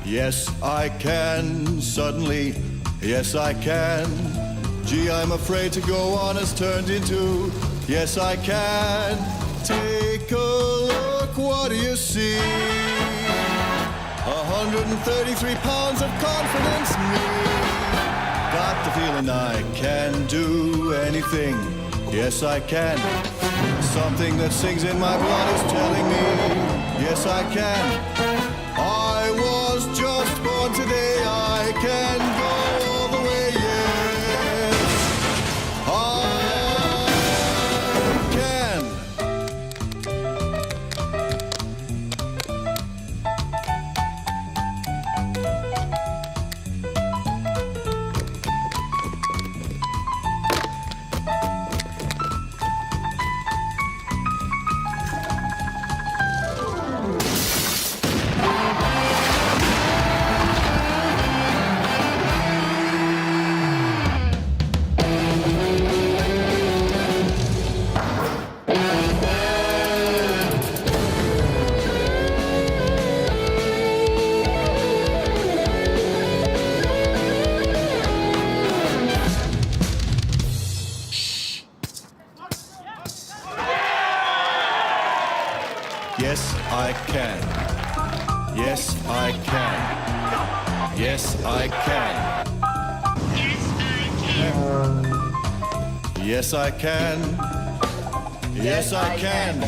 Yes, I can, suddenly, yes, I can. Gee, I'm afraid to go on has turned into, yes, I can. Take a look, what do you see? 133 pounds of confidence in me. Got the feeling I can do anything, yes, I can. Something that sings in my blood is telling me, yes, I can. I was just born today, I can go all the way, yes, I can. Yes, I can. Yes, I can. Yes, I can. Yes, I can. Yes, I can.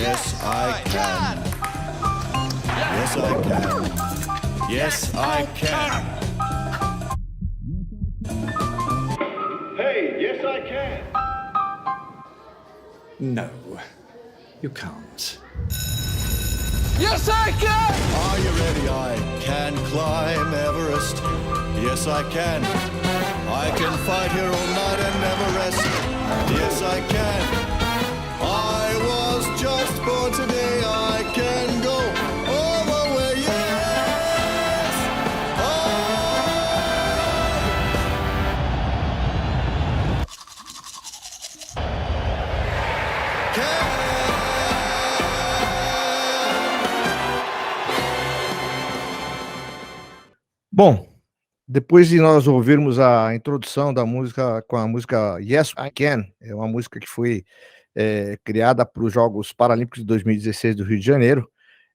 Yes, I can. Yes, I can. Yes, I can. Hey, yes, I can. No, you can't. Yes, I can! Are you ready? I can climb Everest. Yes, I can. I can fight here all night and never rest. Yes, I can. I was just born today. I can go all the way. Yes, I can. Bom, depois de nós ouvirmos a introdução da música com a música Yes, I Can, é uma música que foi criada para os Jogos Paralímpicos de 2016 do Rio de Janeiro,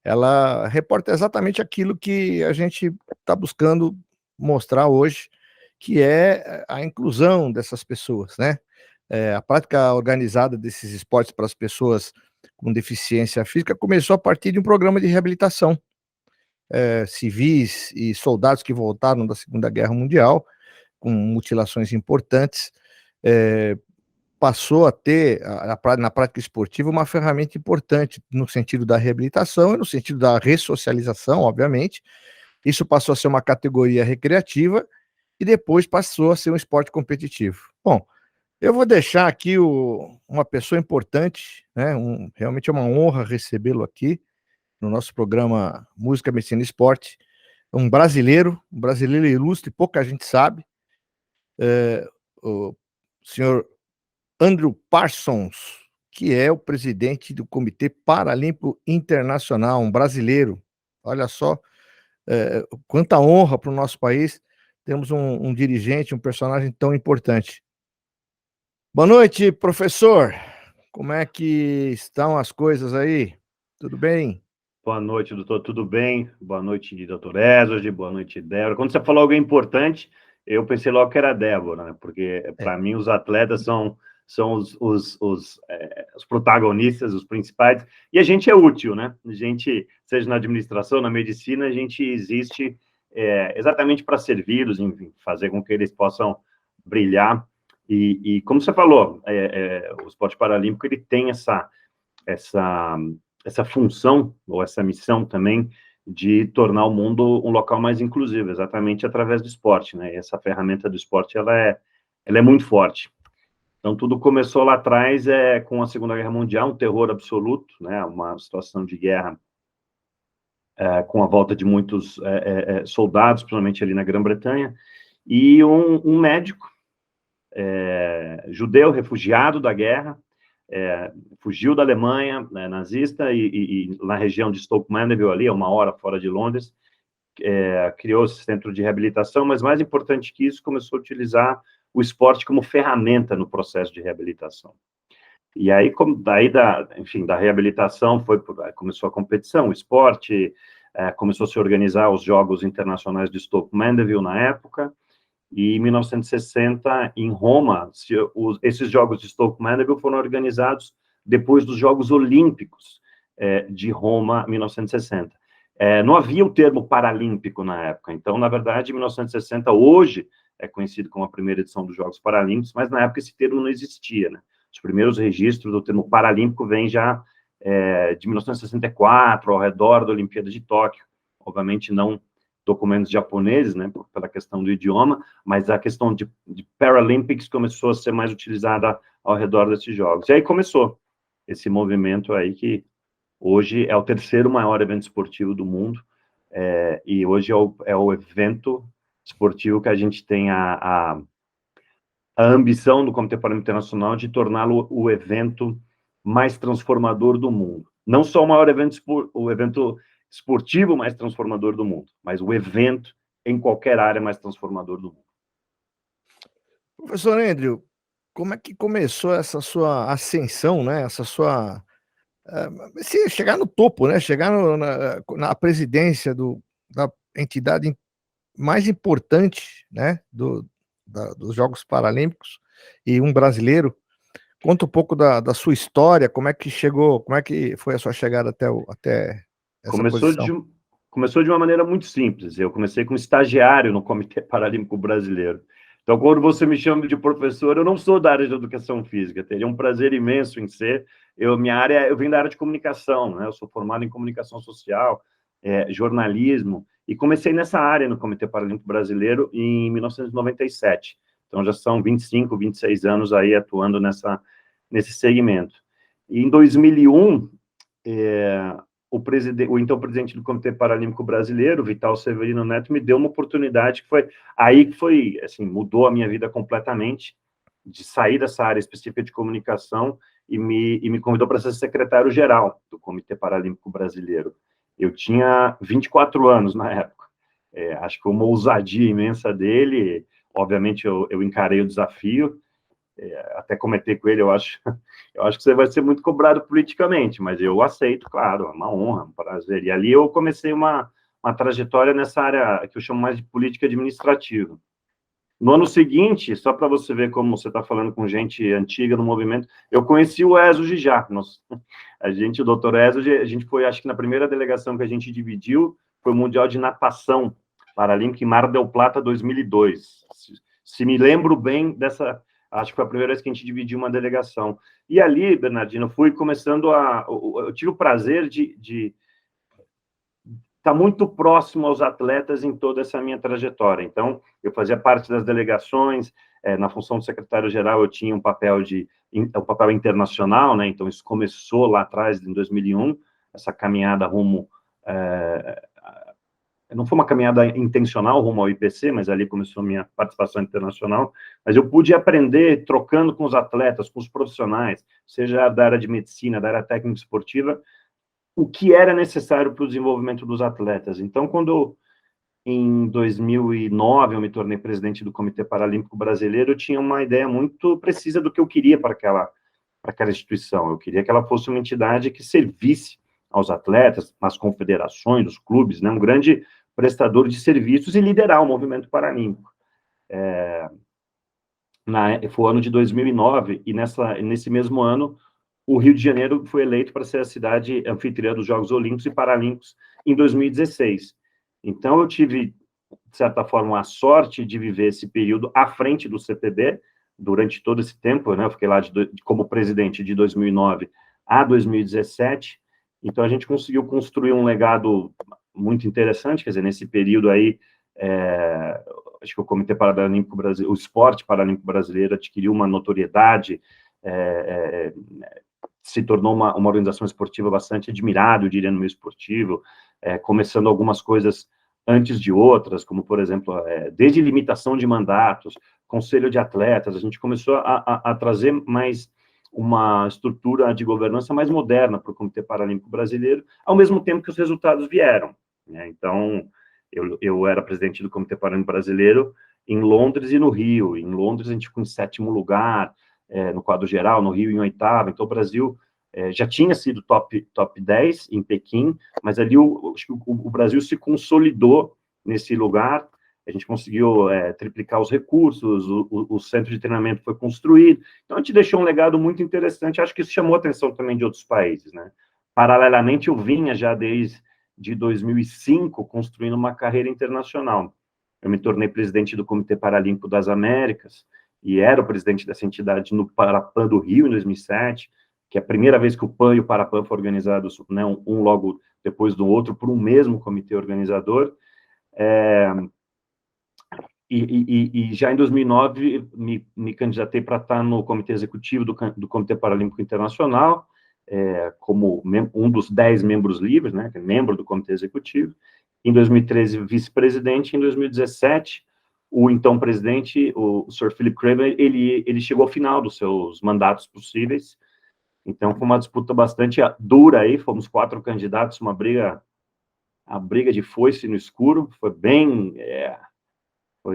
ela reporta exatamente aquilo que a gente está buscando mostrar hoje, que é a inclusão dessas pessoas, né? A prática organizada desses esportes para as pessoas com deficiência física começou a partir de um programa de reabilitação. Civis e soldados que voltaram da Segunda Guerra Mundial, com mutilações importantes, passou a ter, na prática esportiva, uma ferramenta importante no sentido da reabilitação e no sentido da ressocialização, obviamente. Isso passou a ser uma categoria recreativa e depois passou a ser um esporte competitivo. Bom, eu vou deixar aqui uma pessoa importante, né, realmente é uma honra recebê-lo aqui, no nosso programa Música, Medicina e Esporte, um brasileiro ilustre, pouca gente sabe, o senhor Andrew Parsons, que é o presidente do Comitê Paralímpico Internacional, um brasileiro. Olha só, quanta honra para o nosso país, temos um dirigente, um personagem tão importante. Boa noite, professor, como é que estão as coisas aí? Tudo bem? Boa noite, doutor, tudo bem? Boa noite, doutor Ezra, boa noite, Débora. Quando você falou alguém importante, eu pensei logo que era a Débora, né? Porque, para mim, os atletas são os protagonistas, os principais, e a gente é útil, né? A gente, seja na administração, na medicina, a gente existe exatamente para servi-los, enfim, fazer com que eles possam brilhar. E como você falou, o esporte paralímpico, ele tem essa função, ou essa missão também, de tornar o mundo um local mais inclusivo, exatamente através do esporte, né? E essa ferramenta do esporte, ela é muito forte. Então, tudo começou lá atrás com a Segunda Guerra Mundial, um terror absoluto, né? Uma situação de guerra com a volta de muitos soldados, principalmente ali na Grã-Bretanha, e um médico judeu, refugiado da guerra, fugiu da Alemanha nazista e na região de Stoke Mandeville, ali, a 1 hora fora de Londres, criou esse centro de reabilitação, mas mais importante que isso, começou a utilizar o esporte como ferramenta no processo de reabilitação. E aí, da reabilitação, começou a competição, o esporte, começou a se organizar os Jogos Internacionais de Stoke Mandeville na época, e em 1960, em Roma, esses Jogos de Stoke Mandeville foram organizados depois dos Jogos Olímpicos de Roma, 1960. Não havia o termo paralímpico na época, então, na verdade, em 1960, hoje, é conhecido como a primeira edição dos Jogos Paralímpicos, mas na época esse termo não existia, né? Os primeiros registros do termo paralímpico vêm já de 1964, ao redor da Olimpíada de Tóquio. Obviamente não documentos japoneses, né, pela questão do idioma, mas a questão de Paralympics começou a ser mais utilizada ao redor desses jogos. E aí começou esse movimento aí que hoje é o terceiro maior evento esportivo do mundo, e hoje é o evento esportivo que a gente tem a ambição do Comitê Paralímpico Internacional de torná-lo o evento mais transformador do mundo. Não só o maior evento esportivo mais transformador do mundo, mas o evento em qualquer área mais transformador do mundo. Professor Andrew, como é que começou essa sua ascensão, né? Essa sua... chegar no topo, né? Chegar na presidência da entidade mais importante, né? Dos Jogos Paralímpicos, e um brasileiro. Conta um pouco da sua história, como é que chegou, como é que foi a sua chegada até essa posição? Começou de uma maneira muito simples. Eu comecei como estagiário no Comitê Paralímpico Brasileiro. Então, quando você me chama de professor, eu não sou da área de educação física, teria um prazer imenso em ser. Eu vim da área de comunicação, né? Eu sou formado em comunicação social, jornalismo, e comecei nessa área no Comitê Paralímpico Brasileiro em 1997. Então, já são 25, 26 anos aí atuando nesse segmento. E em 2001, o então presidente do Comitê Paralímpico Brasileiro, Vital Severino Neto, me deu uma oportunidade que foi, assim, mudou a minha vida completamente, de sair dessa área específica de comunicação e me convidou para ser secretário-geral do Comitê Paralímpico Brasileiro. Eu tinha 24 anos na época. Acho que foi uma ousadia imensa dele. Obviamente, eu encarei o desafio, até comentei com ele, eu acho que você vai ser muito cobrado politicamente, mas eu aceito, claro, é uma honra, um prazer. E ali eu comecei uma trajetória nessa área que eu chamo mais de política administrativa. No ano seguinte, só para você ver como você está falando com gente antiga no movimento, eu conheci o Ezo Gijá. O doutor Ezo, a gente foi, acho que na primeira delegação que a gente dividiu, foi o Mundial de Natação Paralímpica em Mar del Plata 2002. Se me lembro bem acho que foi a primeira vez que a gente dividiu uma delegação. E ali, Bernardino, eu fui começando eu tive o prazer de estar muito próximo aos atletas em toda essa minha trajetória. Então, eu fazia parte das delegações, na função de secretário-geral eu tinha um papel internacional, né? Então isso começou lá atrás, em 2001, essa caminhada rumo... não foi uma caminhada intencional rumo ao IPC, mas ali começou a minha participação internacional, mas eu pude aprender trocando com os atletas, com os profissionais, seja da área de medicina, da área técnica esportiva, o que era necessário para o desenvolvimento dos atletas. Então, quando em 2009 eu me tornei presidente do Comitê Paralímpico Brasileiro, eu tinha uma ideia muito precisa do que eu queria para aquela instituição. Eu queria que ela fosse uma entidade que servisse aos atletas, nas confederações, nos clubes, né, um grande prestador de serviços e liderar o movimento paralímpico. Foi o ano de 2009, e nesse mesmo ano, o Rio de Janeiro foi eleito para ser a cidade anfitriã dos Jogos Olímpicos e Paralímpicos em 2016. Então, eu tive, de certa forma, a sorte de viver esse período à frente do CPB, durante todo esse tempo, né? Eu fiquei lá como presidente de 2009 a 2017, então a gente conseguiu construir um legado muito interessante, quer dizer, nesse período aí, acho que o Comitê Paralímpico Brasileiro, o esporte paralímpico brasileiro adquiriu uma notoriedade, se tornou uma organização esportiva bastante admirada, eu diria, no meio esportivo, começando algumas coisas antes de outras, como, por exemplo, desde limitação de mandatos, conselho de atletas, a gente começou a trazer mais uma estrutura de governança mais moderna para o Comitê Paralímpico Brasileiro, ao mesmo tempo que os resultados vieram, né? Então, Eu era presidente do Comitê Paralímpico Brasileiro em Londres e no Rio. Em Londres a gente ficou em 7º lugar, no quadro geral, no Rio em 8º. Então o Brasil já tinha sido top 10 em Pequim, mas ali acho que o Brasil se consolidou nesse lugar. A gente conseguiu triplicar os recursos, o centro de treinamento foi construído. Então a gente deixou um legado muito interessante. Acho que isso chamou a atenção também de outros países, né? Paralelamente, eu vinha já desde 2005 construindo uma carreira internacional. Eu me tornei presidente do Comitê Paralímpico das Américas e era o presidente dessa entidade no Parapan do Rio, em 2007, que é a primeira vez que o PAN e o Parapan foram organizados, né, um logo depois do outro, por um mesmo comitê organizador. E já em 2009, me candidatei para estar no Comitê Executivo do Comitê Paralímpico Internacional, como um dos 10 membros livres, né, que é membro do Comitê Executivo. Em 2013, vice-presidente. Em 2017, o então presidente, o Sir Philip Craven, ele chegou ao final dos seus mandatos possíveis. Então, foi uma disputa bastante dura aí, fomos 4 candidatos, a briga de foice no escuro, foi bem...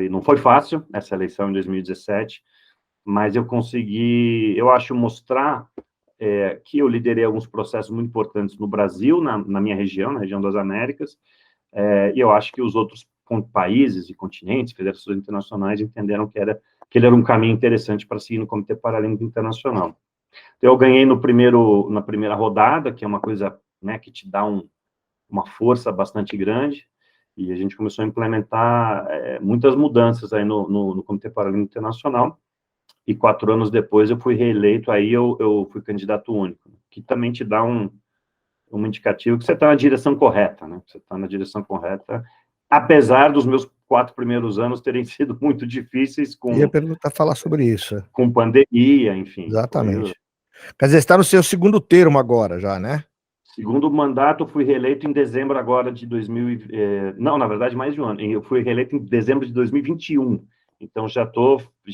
não foi fácil essa eleição em 2017, mas eu consegui, eu acho, mostrar que eu liderei alguns processos muito importantes no Brasil, na minha região, na região das Américas, e eu acho que os outros países e continentes, federações internacionais, entenderam que ele era um caminho interessante para seguir no Comitê Paralímpico Internacional. Então, eu ganhei na primeira rodada, que é uma coisa, né, que te dá uma força bastante grande, e a gente começou a implementar muitas mudanças aí no Comitê Paralímpico Internacional, e 4 anos depois eu fui reeleito, aí eu fui candidato único, que também te dá um indicativo que você está na direção correta, né? Você está na direção correta, apesar dos meus 4 primeiros anos terem sido muito difíceis com... Ia perguntar, falar sobre isso. Com pandemia, enfim. Exatamente. Quer dizer, está no seu 2º termo agora já, né? Segundo mandato, eu fui reeleito em dezembro agora de 2000... não, na verdade, mais de um ano. Eu fui reeleito em dezembro de 2021. Então, já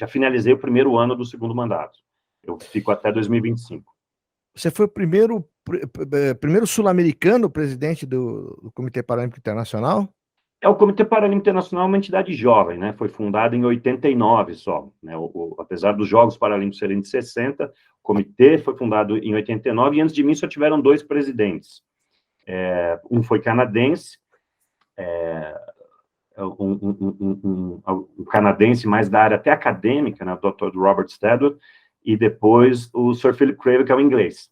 finalizei o primeiro ano do 2º mandato. Eu fico até 2025. Você foi o primeiro sul-americano presidente do Comitê Paralímpico Internacional? O Comitê Paralímpico Internacional é uma entidade jovem, né? Foi fundada em 89 só, né? Apesar dos Jogos Paralímpicos serem de 60, o comitê foi fundado em 89, e antes de mim só tiveram 2 presidentes. Um foi canadense, um canadense mais da área até acadêmica, né? O Dr. Robert Stadler, e depois o Sir Philip Craven, que é o inglês.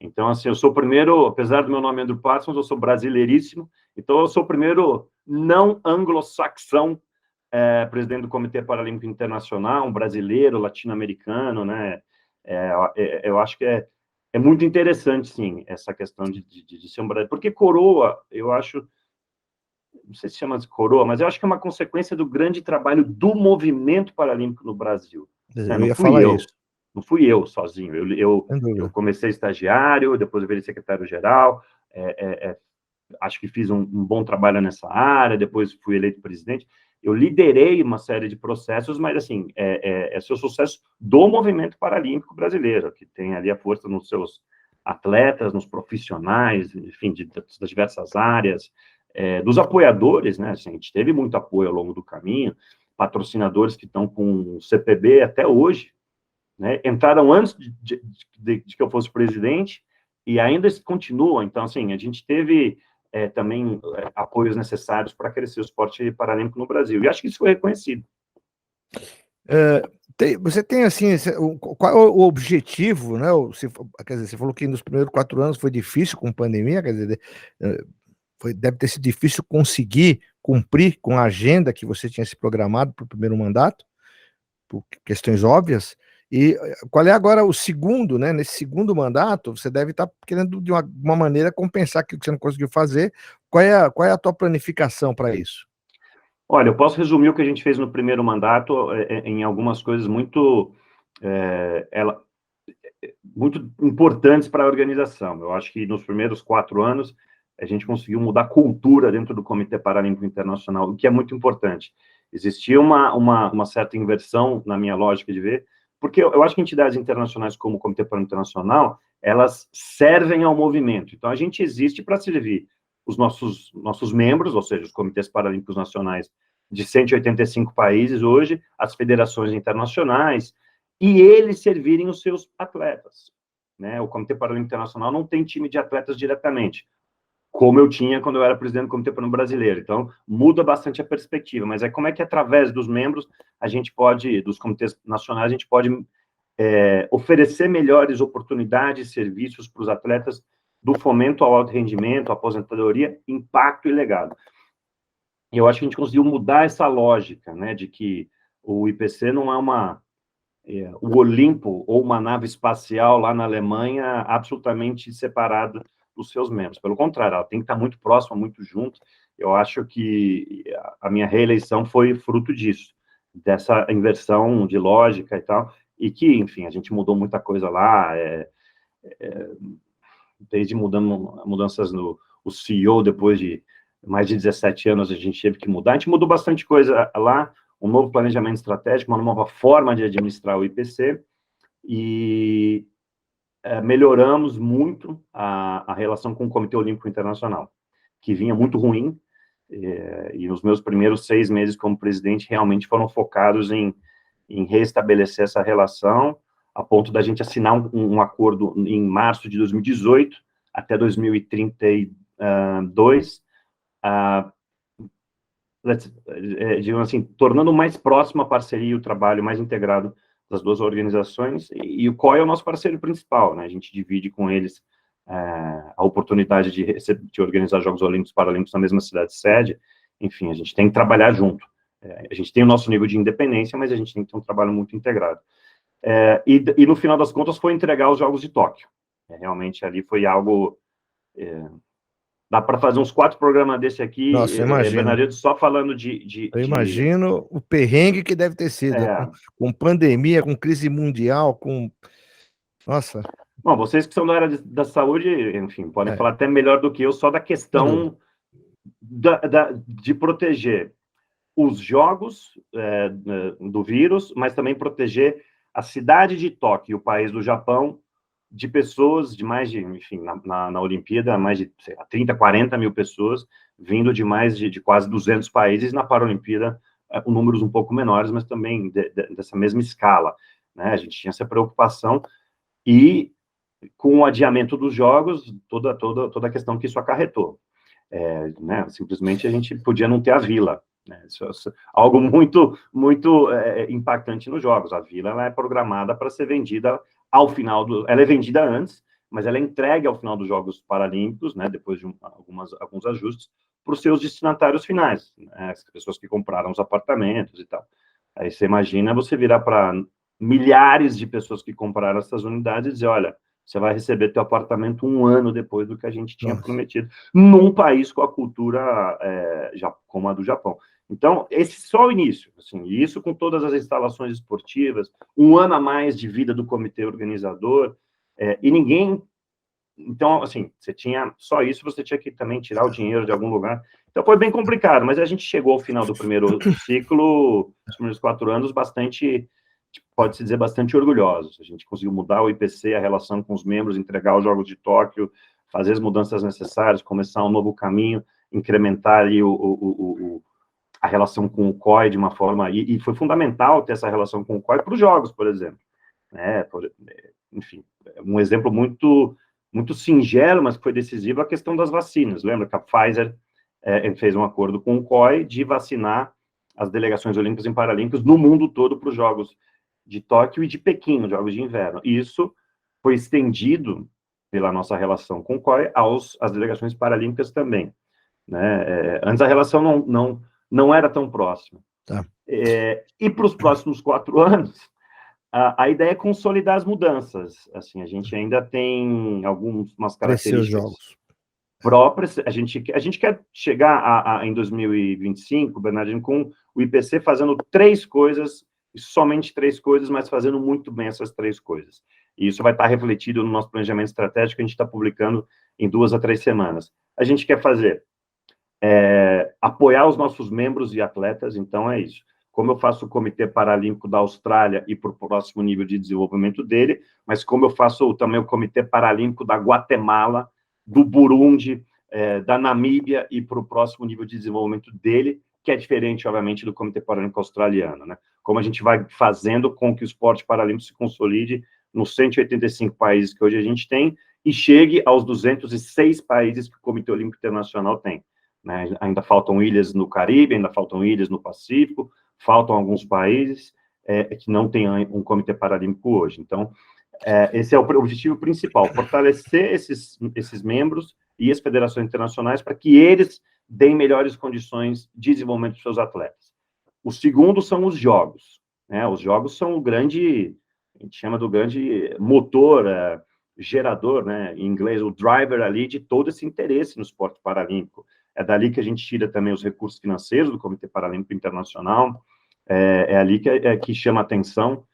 Então, assim, eu sou o primeiro, apesar do meu nome Andrew Parsons, eu sou brasileiríssimo, então eu sou o primeiro não anglo-saxão presidente do Comitê Paralímpico Internacional, um brasileiro, latino-americano, né? Eu acho que é muito interessante, sim, essa questão de ser um brasileiro, porque coroa, eu acho, não sei se chama de coroa, mas eu acho que é uma consequência do grande trabalho do movimento paralímpico no Brasil. Eu ia falar isso. Não fui eu sozinho, eu comecei estagiário, depois eu virei secretário-geral, acho que fiz um bom trabalho nessa área, depois fui eleito presidente, eu liderei uma série de processos, mas, assim, é seu sucesso do movimento paralímpico brasileiro, que tem ali a força nos seus atletas, nos profissionais, enfim, das diversas áreas, dos apoiadores, né, assim, a gente teve muito apoio ao longo do caminho, patrocinadores que estão com o CPB até hoje, né, entraram antes de que eu fosse presidente e ainda continuam. Então, assim, a gente teve também apoios necessários para crescer o esporte paralímpico no Brasil. E acho que isso foi reconhecido. Você tem, assim, qual é o objetivo, né? Quer dizer, você falou que nos primeiros 4 anos foi difícil com pandemia, quer dizer, deve ter sido difícil conseguir cumprir com a agenda que você tinha se programado para o primeiro mandato, por questões óbvias. E qual é agora o segundo, né? Nesse segundo mandato, você deve estar querendo, de uma maneira, compensar aquilo que você não conseguiu fazer. Qual é a tua planificação para isso? Olha, eu posso resumir o que a gente fez no primeiro mandato em algumas coisas muito importantes para a organização. Eu acho que nos primeiros 4 anos, a gente conseguiu mudar a cultura dentro do Comitê Paralímpico Internacional, o que é muito importante. Existia uma certa inversão na minha lógica de ver, porque eu acho que entidades internacionais como o Comitê Paralímpico Internacional, elas servem ao movimento. Então, a gente existe para servir os nossos membros, ou seja, os comitês paralímpicos nacionais de 185 países hoje, as federações internacionais, e eles servirem os seus atletas, né? O Comitê Paralímpico Internacional não tem time de atletas diretamente, como eu tinha quando eu era presidente do Comitê Paralímpico Brasileiro. Então, muda bastante a perspectiva, mas é como é que, através dos membros, dos comitês nacionais, a gente pode oferecer melhores oportunidades, serviços para os atletas, do fomento ao alto rendimento, aposentadoria, impacto e legado. E eu acho que a gente conseguiu mudar essa lógica, né, de que o IPC não é o Olimpo ou uma nave espacial lá na Alemanha absolutamente separada dos seus membros. Pelo contrário, ela tem que estar muito próxima, muito junto. Eu acho que a minha reeleição foi fruto disso, dessa inversão de lógica e tal, e que, enfim, a gente mudou muita coisa lá, desde mudanças no CEO, depois de mais de 17 anos, a gente teve que mudar. A gente mudou bastante coisa lá, um novo planejamento estratégico, uma nova forma de administrar o IPC, e melhoramos muito a relação com o Comitê Olímpico Internacional, que vinha muito ruim, e os meus primeiros 6 meses como presidente realmente foram focados em restabelecer essa relação, a ponto da gente assinar um acordo em março de 2018 até 2032, digamos assim, tornando mais próxima a parceria e o trabalho mais integrado das duas organizações, e o COI é o nosso parceiro principal, né? A gente divide com eles a oportunidade de organizar Jogos Olímpicos e Paralímpicos na mesma cidade sede. Enfim, a gente tem que trabalhar junto. A gente tem o nosso nível de independência, mas a gente tem que ter um trabalho muito integrado. E no final das contas foi entregar os Jogos de Tóquio. Realmente ali foi algo... dá para fazer uns 4 programas desse aqui. Nossa, imagino. Bernardo, só falando Eu imagino o perrengue que deve ter sido, com pandemia, com crise mundial, com... Nossa. Bom, vocês que são da área da saúde, enfim, podem falar até melhor do que eu, só da questão de proteger os jogos do vírus, mas também proteger a cidade de Tóquio, o país do Japão, de pessoas, de mais de, enfim, na Olimpíada, mais de 30, 40 mil pessoas, vindo de mais de quase 200 países, na Paralimpíada, com números um pouco menores, mas também dessa mesma escala, né? A gente tinha essa preocupação, e com o adiamento dos jogos, toda a questão que isso acarretou. Né? Simplesmente a gente podia não ter a Vila, né? Isso é algo muito impactante nos jogos. A Vila, ela é programada para ser vendida ao final ela é vendida antes, mas ela é entregue ao final dos Jogos Paralímpicos, né, depois de alguns ajustes, para os seus destinatários finais, né, as pessoas que compraram os apartamentos e tal. Aí você imagina você virar para milhares de pessoas que compraram essas unidades e dizer, olha, você vai receber teu apartamento 1 ano depois do que a gente tinha prometido, num país com a cultura como a do Japão. Então, esse só o início, assim, isso com todas as instalações esportivas, 1 ano a mais de vida do comitê organizador, e ninguém... Então, assim, você tinha só isso, você tinha que também tirar o dinheiro de algum lugar. Então, foi bem complicado, mas a gente chegou ao final do primeiro ciclo, os primeiros 4 anos, pode-se dizer, bastante orgulhosos. A gente conseguiu mudar o IPC, a relação com os membros, entregar os Jogos de Tóquio, fazer as mudanças necessárias, começar um novo caminho, incrementar ali a relação com o COI de uma forma... E foi fundamental ter essa relação com o COI para os Jogos, por exemplo. Enfim, um exemplo muito singelo, mas que foi decisivo, a questão das vacinas. Lembra que a Pfizer fez um acordo com o COI de vacinar as delegações olímpicas e paralímpicas no mundo todo para os Jogos de Tóquio e de Pequim, os Jogos de Inverno. E isso foi estendido pela nossa relação com o COI às delegações paralímpicas também, né? Antes a relação não era tão próxima. Tá. E para os próximos 4 anos, a ideia é consolidar as mudanças. Assim, a gente ainda tem algumas características próprias. A gente quer chegar em 2025, Bernardino, com o IPC fazendo 3 coisas, somente 3 coisas, mas fazendo muito bem essas 3 coisas. E isso vai estar refletido no nosso planejamento estratégico, que a gente está publicando em 2 a 3 semanas. A gente quer fazer apoiar os nossos membros e atletas, então é isso. Como eu faço o Comitê Paralímpico da Austrália e para o próximo nível de desenvolvimento dele, mas como eu faço também o Comitê Paralímpico da Guatemala, do Burundi, da Namíbia e para o próximo nível de desenvolvimento dele, que é diferente, obviamente, do Comitê Paralímpico Australiano, né? Como a gente vai fazendo com que o esporte paralímpico se consolide nos 185 países que hoje a gente tem e chegue aos 206 países que o Comitê Olímpico Internacional tem, né? Ainda faltam ilhas no Caribe, ainda faltam ilhas no Pacífico, faltam alguns países que não têm um Comitê Paralímpico hoje. Então, esse é o objetivo principal, fortalecer esses membros e as federações internacionais para que eles deem melhores condições de desenvolvimento dos seus atletas. O segundo são os jogos, né? Os jogos são o grande, a gente chama do grande motor, gerador, né? Em inglês, o driver ali de todo esse interesse no esporte paralímpico. É dali que a gente tira também os recursos financeiros do Comitê Paralímpico Internacional, ali que chama a atenção.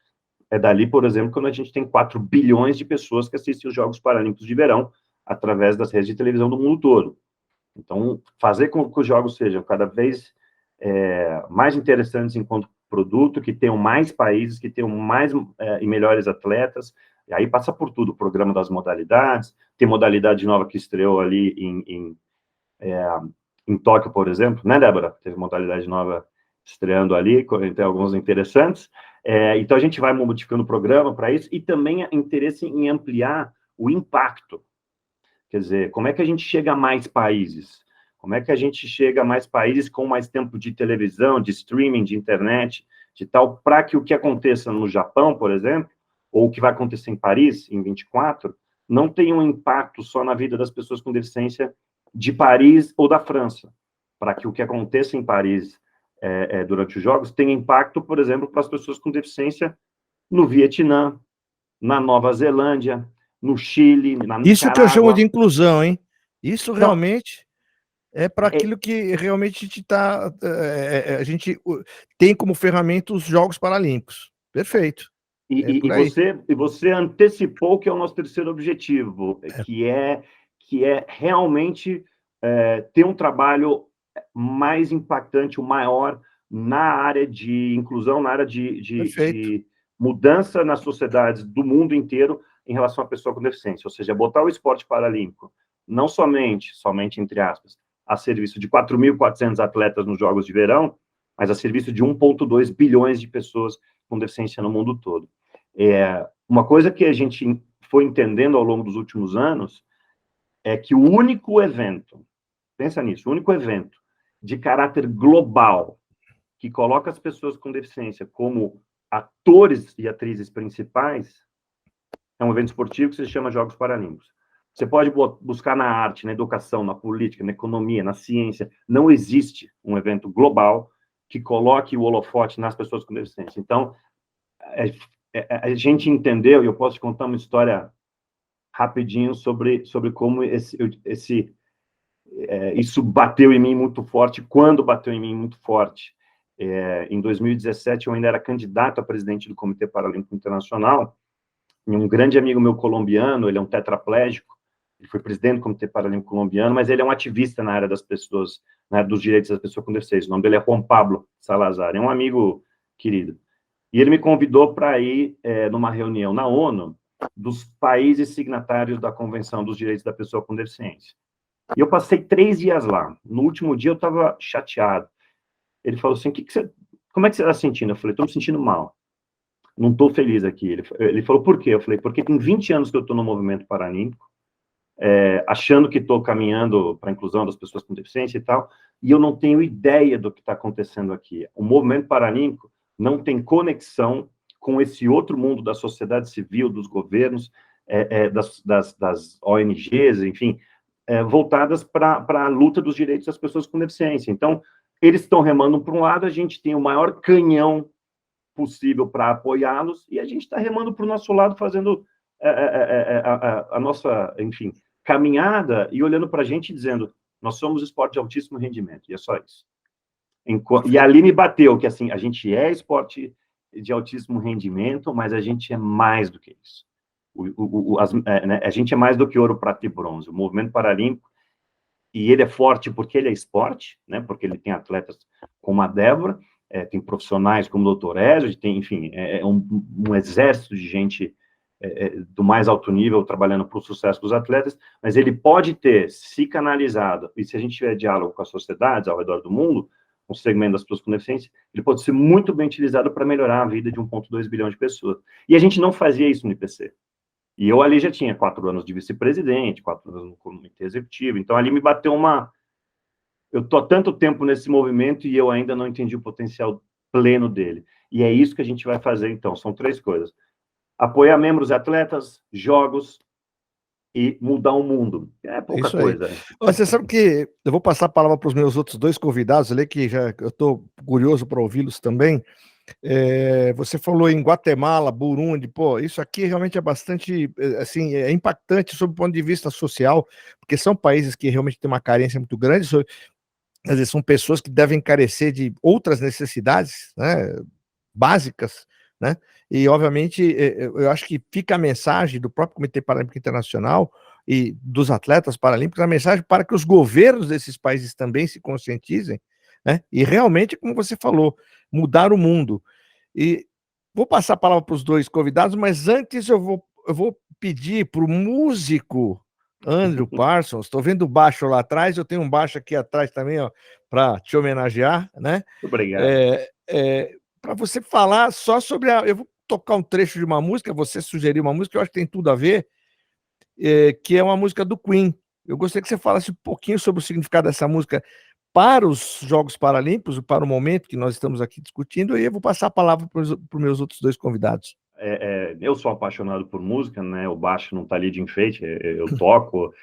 É dali, por exemplo, quando a gente tem 4 bilhões de pessoas que assistem os Jogos Paralímpicos de Verão através das redes de televisão do mundo todo. Então, fazer com que os jogos sejam cada vez mais interessantes enquanto produto, que tenham mais países, que tenham mais e melhores atletas, e aí passa por tudo, o programa das modalidades, tem modalidade nova que estreou ali em Tóquio, por exemplo, né, Débora? Teve modalidade nova estreando ali, tem alguns interessantes. Então, a gente vai modificando o programa para isso, e também interesse em ampliar o impacto. Quer dizer, como é que a gente chega a mais países? Como é que a gente chega a mais países com mais tempo de televisão, de streaming, de internet, de tal, para que o que aconteça no Japão, por exemplo, ou o que vai acontecer em Paris, em 24, não tenha um impacto só na vida das pessoas com deficiência de Paris ou da França, para que o que aconteça em Paris durante os Jogos tenha impacto, por exemplo, para as pessoas com deficiência no Vietnã, na Nova Zelândia, no Chile, na Nicarágua. Isso que eu chamo de inclusão, hein? Isso realmente é para aquilo que realmente a gente tem como ferramenta os Jogos Paralímpicos. Perfeito. E você antecipou que é o nosso terceiro objetivo, que é realmente ter um trabalho mais impactante, o maior, na área de inclusão, na área de mudança nas sociedades do mundo inteiro em relação à pessoa com deficiência, ou seja, botar o esporte paralímpico, não somente entre aspas, a serviço de 4.400 atletas nos Jogos de Verão, mas a serviço de 1,2 bilhões de pessoas com deficiência no mundo todo. Uma coisa que a gente foi entendendo ao longo dos últimos anos é que o único evento, pensa nisso, o único evento de caráter global que coloca as pessoas com deficiência como atores e atrizes principais é um evento esportivo que se chama Jogos Paralímpicos. Você pode buscar na arte, na educação, na política, na economia, na ciência. Não existe um evento global que coloque o holofote nas pessoas com deficiência. Então, a gente entendeu, e eu posso te contar uma história rapidinho sobre como isso bateu em mim muito forte, quando bateu em mim muito forte. Em 2017, eu ainda era candidato a presidente do Comitê Paralímpico Internacional, e um grande amigo meu colombiano, ele é um tetraplégico, ele foi presidente do Comitê Paralímpico Colombiano, mas ele é um ativista na área das pessoas, né, dos direitos das pessoas com deficiência. O nome dele é Juan Pablo Salazar, é um amigo querido. E ele me convidou para ir numa reunião na ONU dos países signatários da Convenção dos Direitos da Pessoa com Deficiência. E eu passei 3 dias lá. No último dia eu estava chateado. Ele falou assim, como é que você está sentindo? Eu falei, estou me sentindo mal. Não estou feliz aqui. Ele falou, por quê? Eu falei, porque tem 20 anos que eu estou no movimento paralímpico, achando que estou caminhando para a inclusão das pessoas com deficiência e tal, e eu não tenho ideia do que está acontecendo aqui. O movimento paralímpico não tem conexão com esse outro mundo da sociedade civil, dos governos, das ONGs, enfim, voltadas para a luta dos direitos das pessoas com deficiência. Então, eles estão remando para um lado, a gente tem o maior canhão possível para apoiá-los, e a gente está remando para o nosso lado, fazendo a nossa, enfim, caminhada, e olhando para a gente e dizendo, nós somos esporte de altíssimo rendimento, e é só isso. E ali me bateu que, assim, a gente é esporte de altíssimo rendimento, mas a gente é mais do que isso. A gente é mais do que ouro, prata e bronze. O movimento paralímpico, e ele é forte porque ele é esporte, né? Porque ele tem atletas como a Débora, tem profissionais como o Dr. Ezio, tem, enfim, um exército de gente do mais alto nível, trabalhando para o sucesso dos atletas, mas ele pode ter se canalizado, e se a gente tiver diálogo com as sociedades ao redor do mundo, um segmento das pessoas com deficiência, ele pode ser muito bem utilizado para melhorar a vida de 1,2 bilhão de pessoas. E a gente não fazia isso no IPC. E eu ali já tinha 4 anos de vice-presidente, 4 anos no comitê executivo, então ali me bateu eu estou há tanto tempo nesse movimento e eu ainda não entendi o potencial pleno dele. E é isso que a gente vai fazer, então. São 3 coisas. Apoiar membros e atletas, jogos e mudar o mundo. É pouca coisa. Você sabe que eu vou passar a palavra para os meus outros 2 convidados ali, que eu estou curioso para ouvi-los também. Você falou em Guatemala, Burundi, isso aqui realmente é bastante, assim, é impactante sob o ponto de vista social, porque são países que realmente têm uma carência muito grande, quer dizer, são pessoas que devem carecer de outras necessidades, né, básicas, né, e obviamente eu acho que fica a mensagem do próprio Comitê Paralímpico Internacional e dos atletas paralímpicos, a mensagem para que os governos desses países também se conscientizem, né, e realmente, como você falou, mudar o mundo. E vou passar a palavra para os 2 convidados, mas antes eu vou pedir para o músico Andrew Parsons, estou vendo o baixo lá atrás, eu tenho um baixo aqui atrás também, para te homenagear, né? Obrigado. Para você falar só sobre eu vou tocar um trecho de uma música, você sugeriu uma música que eu acho que tem tudo a ver, que é uma música do Queen. Eu gostaria que você falasse um pouquinho sobre o significado dessa música para os Jogos Paralímpicos, para o momento que nós estamos aqui discutindo, e eu vou passar a palavra para os meus outros 2 convidados. Eu sou apaixonado por música, né? O baixo não está ali de enfeite, eu toco,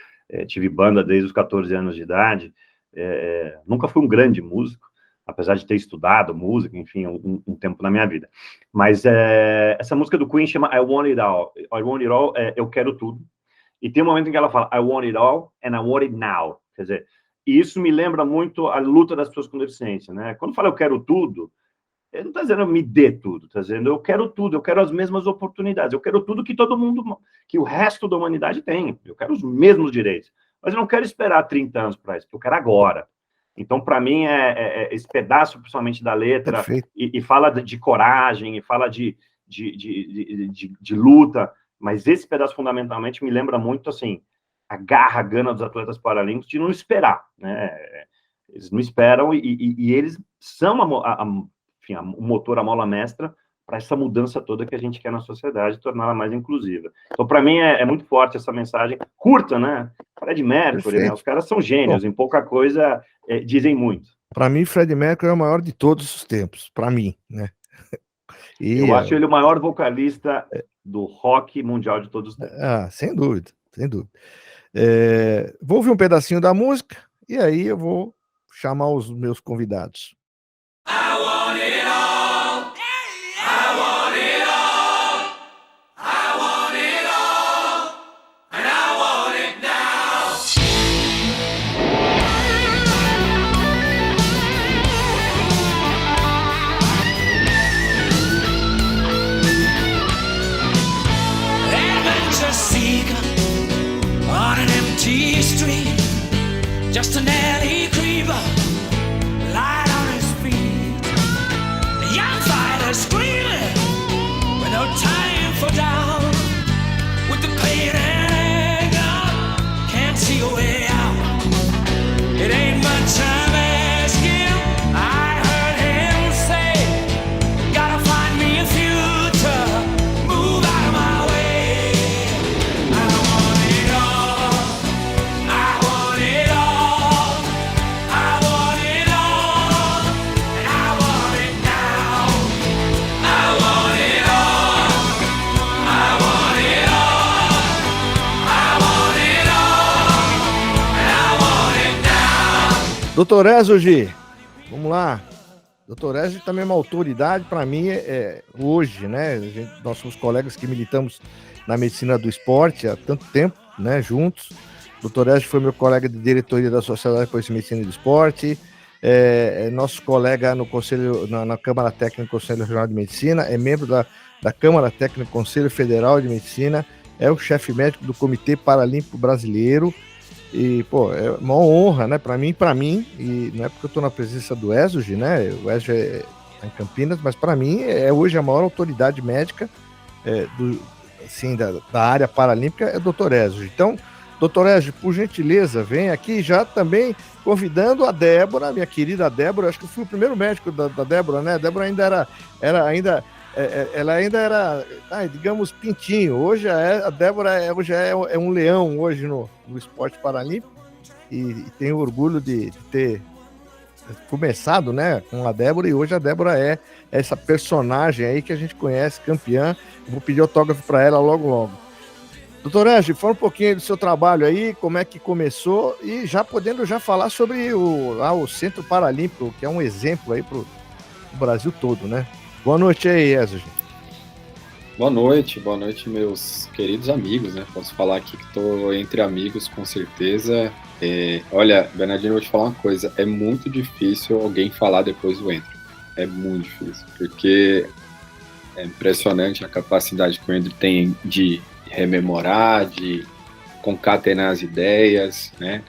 tive banda desde os 14 anos de idade, nunca fui um grande músico, apesar de ter estudado música, enfim, um tempo na minha vida. Mas essa música do Queen chama I Want It All. I Want It All, eu quero tudo. E tem um momento em que ela fala I want it all and I want it now. Quer dizer, isso me lembra muito a luta das pessoas com deficiência, né? Quando fala eu quero tudo, ele não está dizendo me dê tudo, está dizendo eu quero tudo, eu quero as mesmas oportunidades, eu quero tudo que todo mundo, que o resto da humanidade tem, eu quero os mesmos direitos, mas eu não quero esperar 30 anos para isso, porque eu quero agora. Então, para mim, esse pedaço, principalmente da letra, e fala de coragem, e fala de luta, mas esse pedaço, fundamentalmente, me lembra muito, assim, a garra, a gana dos atletas paralímpicos de não esperar, né? Eles não esperam e eles são o motor, a mola mestra para essa mudança toda que a gente quer na sociedade, torná-la mais inclusiva. Então, para mim, é muito forte essa mensagem, curta, né? Fred Mercury, né? Os caras são gênios, em pouca coisa dizem muito. Para mim, Fred Mercury é o maior de todos os tempos, para mim, né? Eu acho ele o maior vocalista do rock mundial de todos os tempos. Sem dúvida, sem dúvida. Vou ouvir um pedacinho da música e aí eu vou chamar os meus convidados. I want it all. I want it all. I want it all. And I want it now. Adventure seeker on an empty street, just an alley creeper, light on his feet. The young fighter screaming with no time for doubt, with the pain and anger, can't see a way out. It ain't much I'm asking, I heard him say, gotta find me a future, move out of my way. I want it all, I want it all, I want it all, and I want it now. I want it all, I want it all, I want it all, and I want it now. Doutor Ezio, vamos lá. Doutor Ezio também é uma autoridade para mim hoje, né? Nós somos colegas que militamos na medicina do esporte há tanto tempo, né? Juntos. Doutor Ezio foi meu colega de diretoria da Sociedade de Medicina do Esporte, nosso colega no Conselho, na Câmara Técnica do Conselho Regional de Medicina, é membro da Câmara Técnica do Conselho Federal de Medicina, é o chefe médico do Comitê Paralímpico Brasileiro. E, é uma honra, né, para mim, e não é porque eu estou na presença do Ezio, né, o Ezio tá em Campinas, mas para mim é hoje a maior autoridade médica assim, da área paralímpica é o Dr. Ezio. Então, Dr. Ezio, por gentileza, vem aqui já também convidando a Débora, minha querida Débora. Acho que eu fui o primeiro médico da Débora, né? A Débora ainda ela ainda era, digamos, pintinho. Hoje a Débora hoje é um leão hoje no esporte paralímpico e tenho orgulho de ter começado, né, com a Débora, e hoje a Débora é essa personagem aí que a gente conhece, campeã. Eu vou pedir autógrafo para ela logo. Doutor Anjo, fala um pouquinho do seu trabalho aí, como é que começou, e já podendo falar sobre o Centro Paralímpico, que é um exemplo aí para o Brasil todo, né? Boa noite aí, Ezio. Boa noite, meus queridos amigos, né? Posso falar aqui que estou entre amigos, com certeza. Olha, Bernardino, eu vou te falar uma coisa, é muito difícil alguém falar depois do Andrew. É muito difícil, porque é impressionante a capacidade que o Andrew tem de rememorar, de concatenar as ideias, né?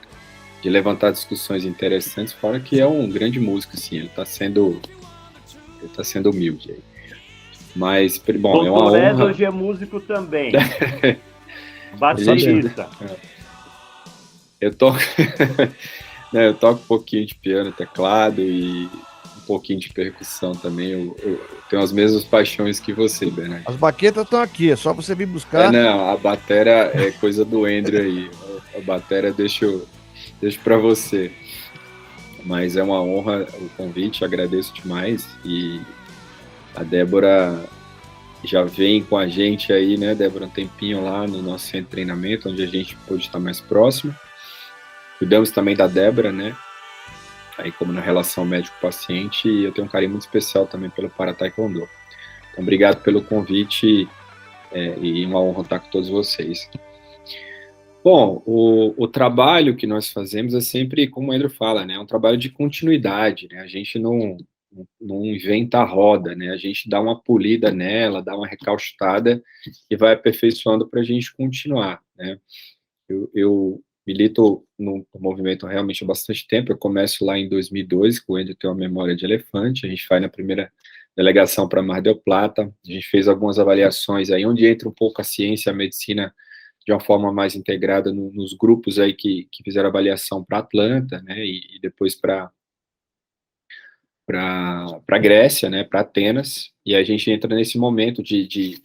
De levantar discussões interessantes, fora que é um grande músico, sim, ele está sendo humilde aí. Mas, bom, é uma honra. Hoje é músico também. Baterista. Eu toco um pouquinho de piano, teclado e um pouquinho de percussão também. Eu tenho as mesmas paixões que você, Bernardo. As baquetas estão aqui, é só você vir buscar. Não, a batera é coisa do Andrew aí. A batera deixo para você. Mas é uma honra o convite, agradeço demais. E a Débora já vem com a gente aí, né, Débora, um tempinho lá no nosso centro de treinamento, onde a gente pôde estar mais próximo. Cuidamos também da Débora, né, aí como na relação médico-paciente, e eu tenho um carinho muito especial também pelo Para Taekwondo. Então, obrigado pelo convite e uma honra estar com todos vocês. Bom, o trabalho que nós fazemos é sempre, como o Andrew fala, né, é um trabalho de continuidade, né, a gente não inventa a roda, né? A gente dá uma polida nela, dá uma recauchutada e vai aperfeiçoando para a gente continuar, né? Eu milito no movimento realmente há bastante tempo. Eu começo lá em 2002, com o Andrew tem uma memória de elefante. A gente vai na primeira delegação para Mar del Plata. A gente fez algumas avaliações aí, onde entra um pouco a ciência, a medicina de uma forma mais integrada nos grupos aí que fizeram avaliação para Atlanta, né? E depois para Grécia, né, para Atenas, e a gente entra nesse momento de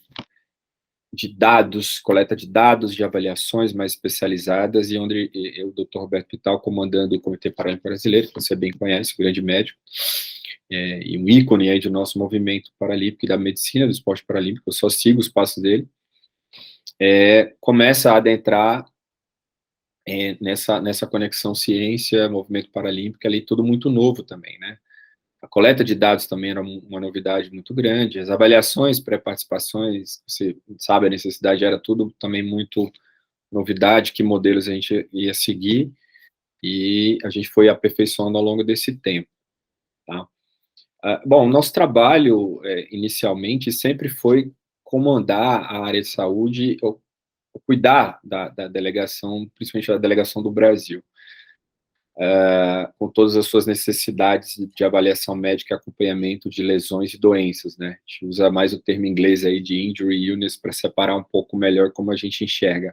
dados, coleta de dados, de avaliações mais especializadas, e onde o Dr. Roberto Pital, comandando o Comitê Paralímpico Brasileiro, que você bem conhece, o grande médico, e um ícone aí do nosso movimento paralímpico e da medicina do esporte paralímpico, eu só sigo os passos dele, começa a adentrar nessa conexão ciência, movimento paralímpico, ali tudo muito novo também, né? A coleta de dados também era uma novidade muito grande, as avaliações, pré-participações, você sabe, a necessidade era tudo também muito novidade, que modelos a gente ia seguir, e a gente foi aperfeiçoando ao longo desse tempo, tá? Bom, nosso trabalho, inicialmente, sempre foi comandar a área de saúde, ou cuidar da delegação, principalmente da delegação do Brasil, com todas as suas necessidades de avaliação médica e acompanhamento de lesões e doenças, né? A gente usa mais o termo inglês aí de injury illness para separar um pouco melhor como a gente enxerga.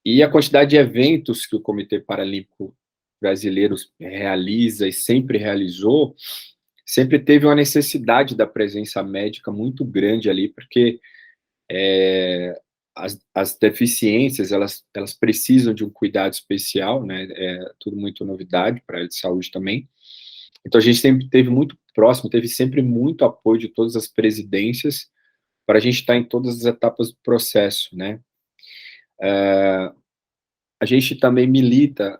E a quantidade de eventos que o Comitê Paralímpico Brasileiro realiza e sempre realizou, sempre teve uma necessidade da presença médica muito grande ali, porque as deficiências, elas precisam de um cuidado especial, né, tudo muito novidade para a área de saúde também. Então, a gente sempre teve muito próximo, teve sempre muito apoio de todas as presidências para a gente estar em todas as etapas do processo, né. A gente também milita,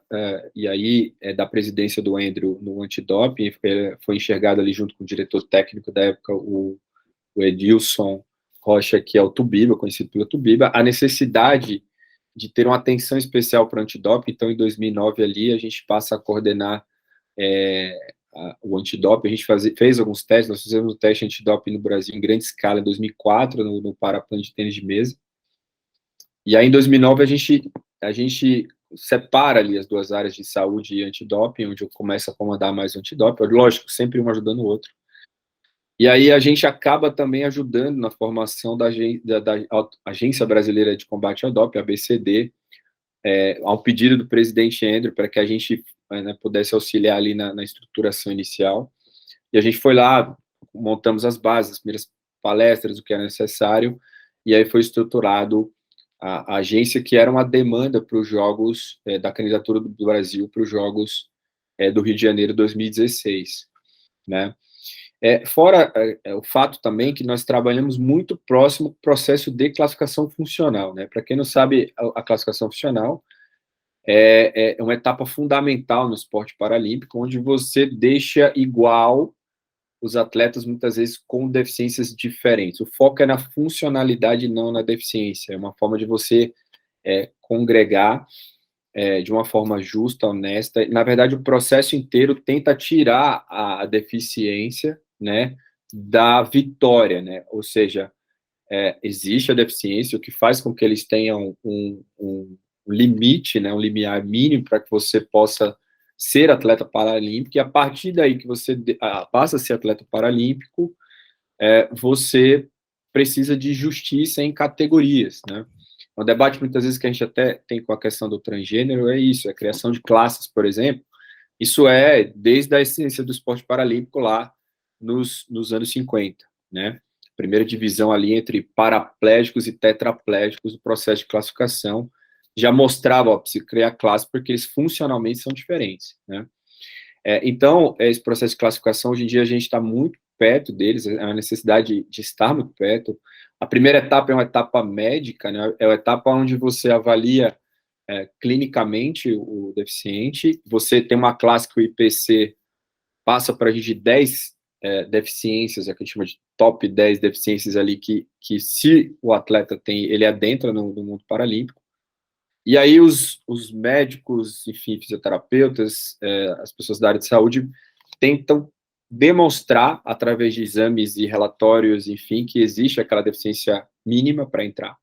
e aí da presidência do Andrew no antidoping, foi enxergado ali junto com o diretor técnico da época, o Edilson Rocha, que é o Tubiba, conhecido pelo Tubiba, a necessidade de ter uma atenção especial para o antidoping. Então, em 2009, ali, a gente passa a coordenar o antidoping. A gente fez alguns testes, nós fizemos um teste antidoping no Brasil em grande escala, em 2004, no Parapan de tênis de mesa. E aí, em 2009, a gente separa ali as duas áreas de saúde e antidoping, onde eu começo a comandar mais o antidoping, lógico, sempre um ajudando o outro. E aí a gente acaba também ajudando na formação da Agência Brasileira de Combate ao Doping, a ABCD, ao pedido do presidente Andrew, para que a gente pudesse auxiliar ali na estruturação inicial. E a gente foi lá, montamos as bases, as primeiras palestras, o que era necessário, e aí foi estruturado a agência, que era uma demanda para os Jogos, da candidatura do Brasil para os Jogos do Rio de Janeiro 2016, né? Fora o fato também que nós trabalhamos muito próximo do processo de classificação funcional, né? Para quem não sabe, a classificação funcional é uma etapa fundamental no esporte paralímpico, onde você deixa igual os atletas, muitas vezes, com deficiências diferentes. O foco é na funcionalidade, não na deficiência. É uma forma de você congregar de uma forma justa, honesta. Na verdade, o processo inteiro tenta tirar a deficiência, né, da vitória, né? Ou seja, existe a deficiência, o que faz com que eles tenham um limite, né, um limiar mínimo para que você possa ser atleta paralímpico, e a partir daí que você passa a ser atleta paralímpico, você precisa de justiça em categorias, né? Um debate, muitas vezes, que a gente até tem com a questão do transgênero é isso, a criação de classes, por exemplo. Isso desde a essência do esporte paralímpico lá nos anos 50, né? Primeira divisão ali entre paraplégicos e tetraplégicos do processo de classificação já mostrava, se criar classe, porque eles funcionalmente são diferentes, né? Então, esse processo de classificação, hoje em dia, a gente está muito perto deles, é uma necessidade de estar muito perto. A primeira etapa é uma etapa médica, né? É uma etapa onde você avalia clinicamente o deficiente, você tem uma classe que o IPC passa para a gente de 10 deficiências, que a gente chama de top 10 deficiências ali, que se o atleta tem, ele adentra no mundo paralímpico. E aí os médicos, enfim, fisioterapeutas, as pessoas da área de saúde tentam demonstrar, através de exames e relatórios, enfim, que existe aquela deficiência mínima para entrar.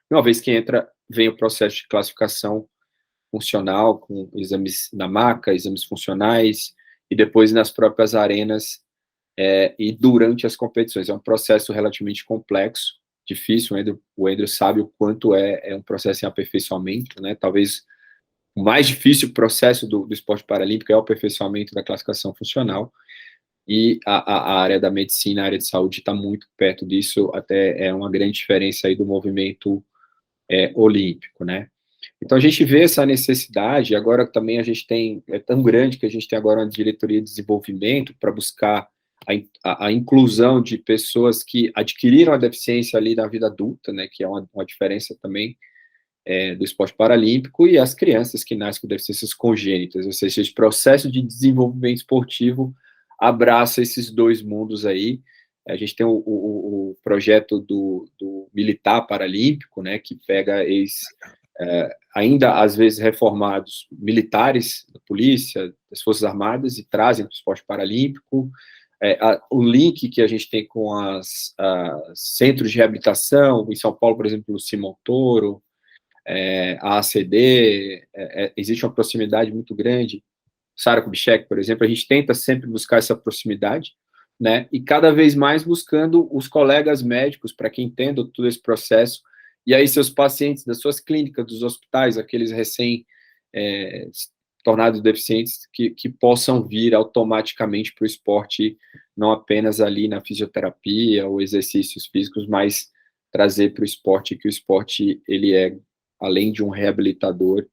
Uma vez que entra, vem o processo de classificação funcional, com exames na maca, exames funcionais, e depois nas próprias arenas e durante as competições. É um processo relativamente complexo, difícil. O Andrew sabe o quanto é um processo em aperfeiçoamento, né? Talvez o mais difícil processo do esporte paralímpico é o aperfeiçoamento da classificação funcional, e a área da medicina, a área de saúde está muito perto disso, até é uma grande diferença aí do movimento olímpico, né? Então a gente vê essa necessidade. Agora também a gente tem, é tão grande que a gente tem agora uma diretoria de desenvolvimento para buscar a inclusão de pessoas que adquiriram a deficiência ali na vida adulta, né, que é uma diferença também do esporte paralímpico, e as crianças que nascem com deficiências congênitas, ou seja, esse processo de desenvolvimento esportivo abraça esses dois mundos aí. A gente tem o projeto do militar paralímpico, né, que pega ainda às vezes reformados militares da polícia, das Forças Armadas, e trazem para o esporte paralímpico. O link que a gente tem com os centros de reabilitação, em São Paulo, por exemplo, o Simão Toro, a ACD, existe uma proximidade muito grande. Sara Kubitschek, por exemplo, a gente tenta sempre buscar essa proximidade, né, e cada vez mais buscando os colegas médicos para que entendam todo esse processo, e aí seus pacientes das suas clínicas, dos hospitais, aqueles tornados deficientes, que possam vir automaticamente para o esporte, não apenas ali na fisioterapia ou exercícios físicos, mas trazer para o esporte, que o esporte, ele além de um reabilitador,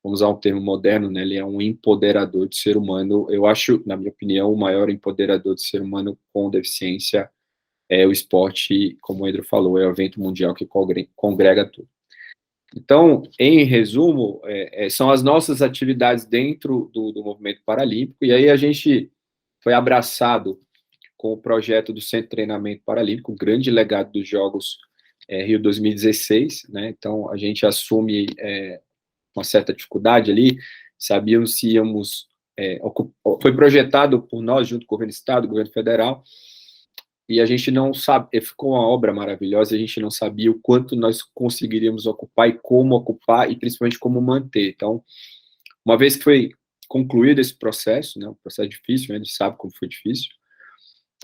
vamos usar um termo moderno, né, ele é um empoderador do ser humano. Eu acho, na minha opinião, o maior empoderador do ser humano com deficiência é o esporte, como o Andrew falou, é o evento mundial que congrega tudo. Então, em resumo, são as nossas atividades dentro do movimento paralímpico, e aí a gente foi abraçado com o projeto do Centro de Treinamento Paralímpico, o grande legado dos Jogos Rio 2016, né? Então, a gente assume uma certa dificuldade ali, sabíamos se íamos... foi projetado por nós, junto com o governo do Estado, o governo federal, e a gente não sabe, ficou uma obra maravilhosa, a gente não sabia o quanto nós conseguiríamos ocupar e como ocupar, e principalmente como manter. Então, uma vez que foi concluído esse processo, né, um processo difícil, a gente sabe como foi difícil,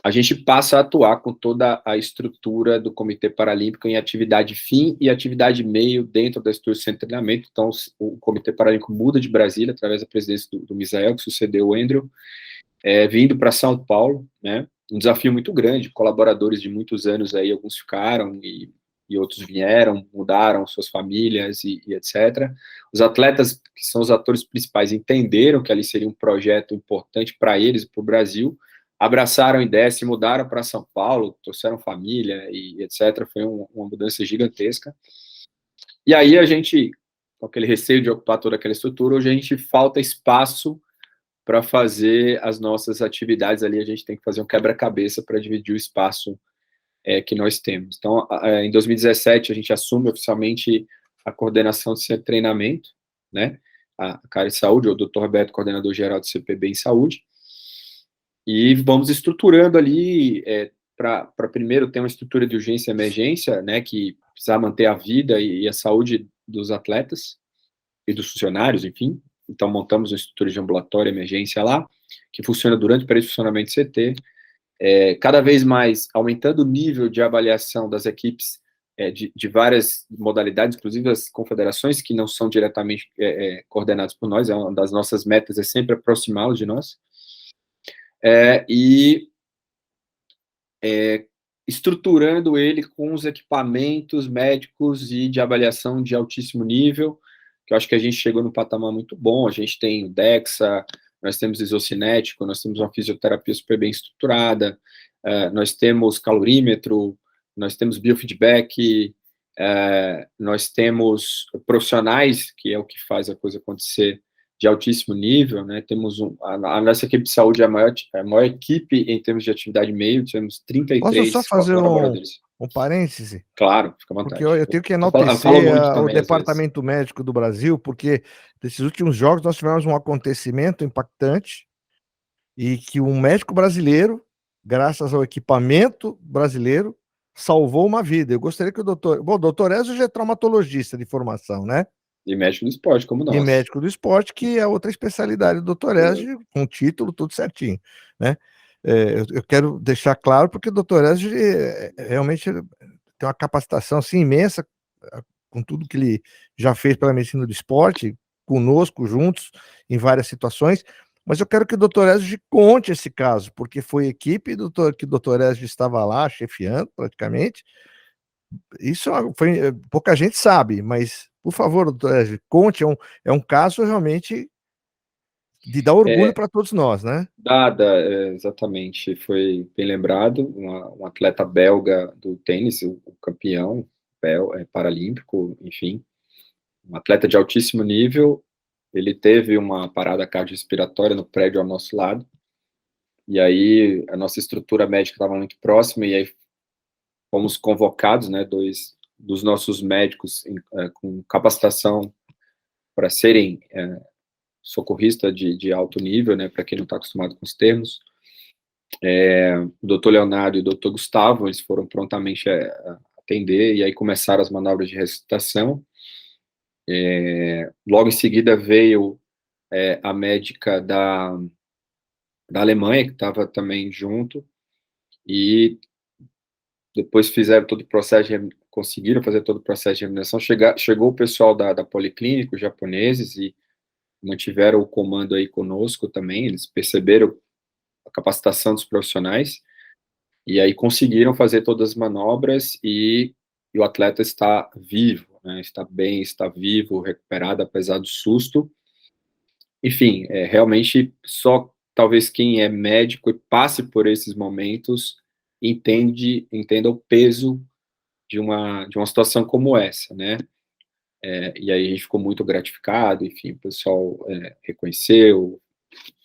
a gente passa a atuar com toda a estrutura do Comitê Paralímpico em atividade fim e atividade meio dentro da estrutura de centro de treinamento. Então, o Comitê Paralímpico muda de Brasília, através da presidência do Misael, que sucedeu o Andrew, vindo para São Paulo, né? Um desafio muito grande, colaboradores de muitos anos aí, alguns ficaram e outros vieram, mudaram suas famílias e etc. Os atletas, que são os atores principais, entenderam que ali seria um projeto importante para eles e para o Brasil, abraçaram a ideia, se mudaram para São Paulo, trouxeram família e etc. Foi uma mudança gigantesca. E aí a gente, com aquele receio de ocupar toda aquela estrutura, hoje a gente falta espaço para fazer as nossas atividades ali, a gente tem que fazer um quebra-cabeça para dividir o espaço que nós temos. Então, em 2017, a gente assume oficialmente a coordenação de centro de treinamento, né, a Cárie Saúde, o Dr. Roberto, coordenador geral do CPB em Saúde, e vamos estruturando ali, para primeiro ter uma estrutura de urgência e emergência, né, que precisa manter a vida e a saúde dos atletas e dos funcionários, enfim. Então, montamos uma estrutura de ambulatório e emergência lá, que funciona durante o período de funcionamento do CT, cada vez mais aumentando o nível de avaliação das equipes de várias modalidades, inclusive as confederações que não são diretamente coordenadas por nós, uma das nossas metas é sempre aproximá-los de nós, estruturando ele com os equipamentos médicos e de avaliação de altíssimo nível, que eu acho que a gente chegou num patamar muito bom. A gente tem o DEXA, nós temos isocinético, nós temos uma fisioterapia super bem estruturada, nós temos calorímetro, nós temos biofeedback, nós temos profissionais, que é o que faz a coisa acontecer, de altíssimo nível, né? Temos a nossa equipe de saúde é a maior equipe em termos de atividade meio, temos 33 Posso só fazer colaboradores. um parêntese? Claro, fica à vontade. Porque eu tenho que enaltecer o Departamento Médico do Brasil, porque nesses últimos jogos nós tivemos um acontecimento impactante e que um médico brasileiro, graças ao equipamento brasileiro, salvou uma vida. Eu gostaria que o doutor Ezio já é traumatologista de formação, né? E médico do esporte, como nós. E médico do esporte, que é outra especialidade do doutor Ezio, com título, tudo certinho, né? Eu quero deixar claro, porque o doutor Ezio realmente tem uma capacitação assim, imensa, com tudo que ele já fez pela medicina do esporte, conosco, juntos, em várias situações, mas eu quero que o doutor Ezio conte esse caso, porque foi equipe que o doutor Ezio estava lá, chefiando praticamente. Isso pouca gente sabe, mas, por favor, doutor Ezio, conte, é um caso realmente de dar orgulho para todos nós, né? Exatamente, foi bem lembrado, um atleta belga do tênis, o campeão paralímpico, enfim, um atleta de altíssimo nível. Ele teve uma parada cardiorrespiratória no prédio ao nosso lado, e aí a nossa estrutura médica estava muito próxima, e aí fomos convocados, né, 2 dos nossos médicos com capacitação para serem socorrista de alto nível, né, para quem não está acostumado com os termos. O doutor Leonardo e o doutor Gustavo, eles foram prontamente atender, e aí começaram as manobras de ressuscitação. Logo em seguida veio a médica da Alemanha, que estava também junto, e depois fizeram todo o processo, conseguiram fazer todo o processo de imunização. Chegou o pessoal da Policlínica, os japoneses, e mantiveram o comando aí conosco também. Eles perceberam a capacitação dos profissionais, e aí conseguiram fazer todas as manobras, e o atleta está vivo, né, está bem, está vivo, recuperado, apesar do susto. Enfim, realmente só talvez quem é médico e passe por esses momentos entenda o peso de uma situação como essa, né? E aí a gente ficou muito gratificado, enfim, o pessoal reconheceu,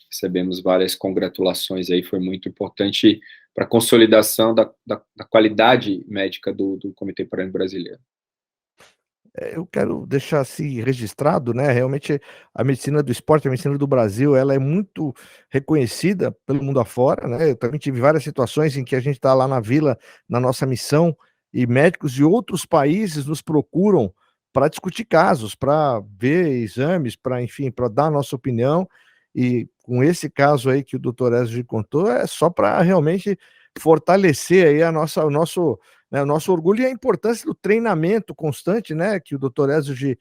recebemos várias congratulações aí, foi muito importante para a consolidação da qualidade médica do Comitê Paralímpico Brasileiro. Eu quero deixar assim registrado, né? Realmente a medicina do esporte, a medicina do Brasil, ela é muito reconhecida pelo mundo afora, né? Eu também tive várias situações em que a gente está lá na vila, na nossa missão, e médicos de outros países nos procuram para discutir casos, para ver exames, para, enfim, para dar a nossa opinião. E com esse caso aí que o doutor Ezio contou, é só para realmente fortalecer aí o nosso orgulho e a importância do treinamento constante, né? Que o Dr. Ezio,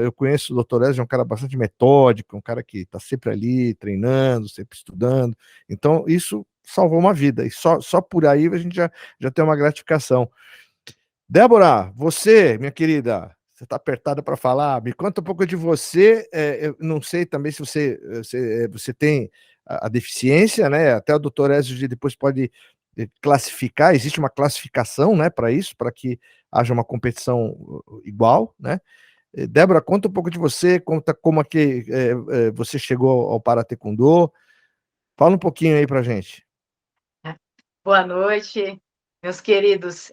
eu conheço o Dr. Ezio, é um cara bastante metódico, um cara que está sempre ali treinando, sempre estudando. Então, isso salvou uma vida, e só por aí a gente já tem uma gratificação. Débora, você, minha querida, você está apertada para falar, me conta um pouco de você. Eu não sei também se você tem a deficiência, né? Até o doutor Ezio depois pode classificar, existe uma classificação, né, para isso, para que haja uma competição igual, né? Débora, conta um pouco de você, conta como é que você chegou ao Para Taekwondo. Fala um pouquinho aí para gente. Boa noite, meus queridos.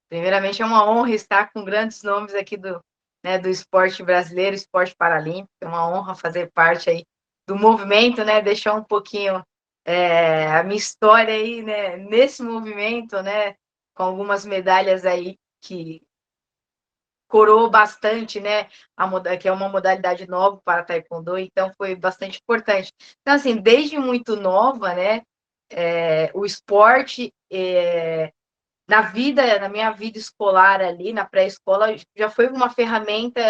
Primeiramente, é uma honra estar com grandes nomes aqui do esporte brasileiro, esporte paralímpico. É uma honra fazer parte aí do movimento, né? Deixar um pouquinho a minha história aí, né? Nesse movimento, né? Com algumas medalhas aí que coroou bastante, né? Que é uma modalidade nova para Taekwondo, então foi bastante importante. Então, assim, desde muito nova, né? O esporte na minha vida escolar ali, na pré-escola, já foi uma ferramenta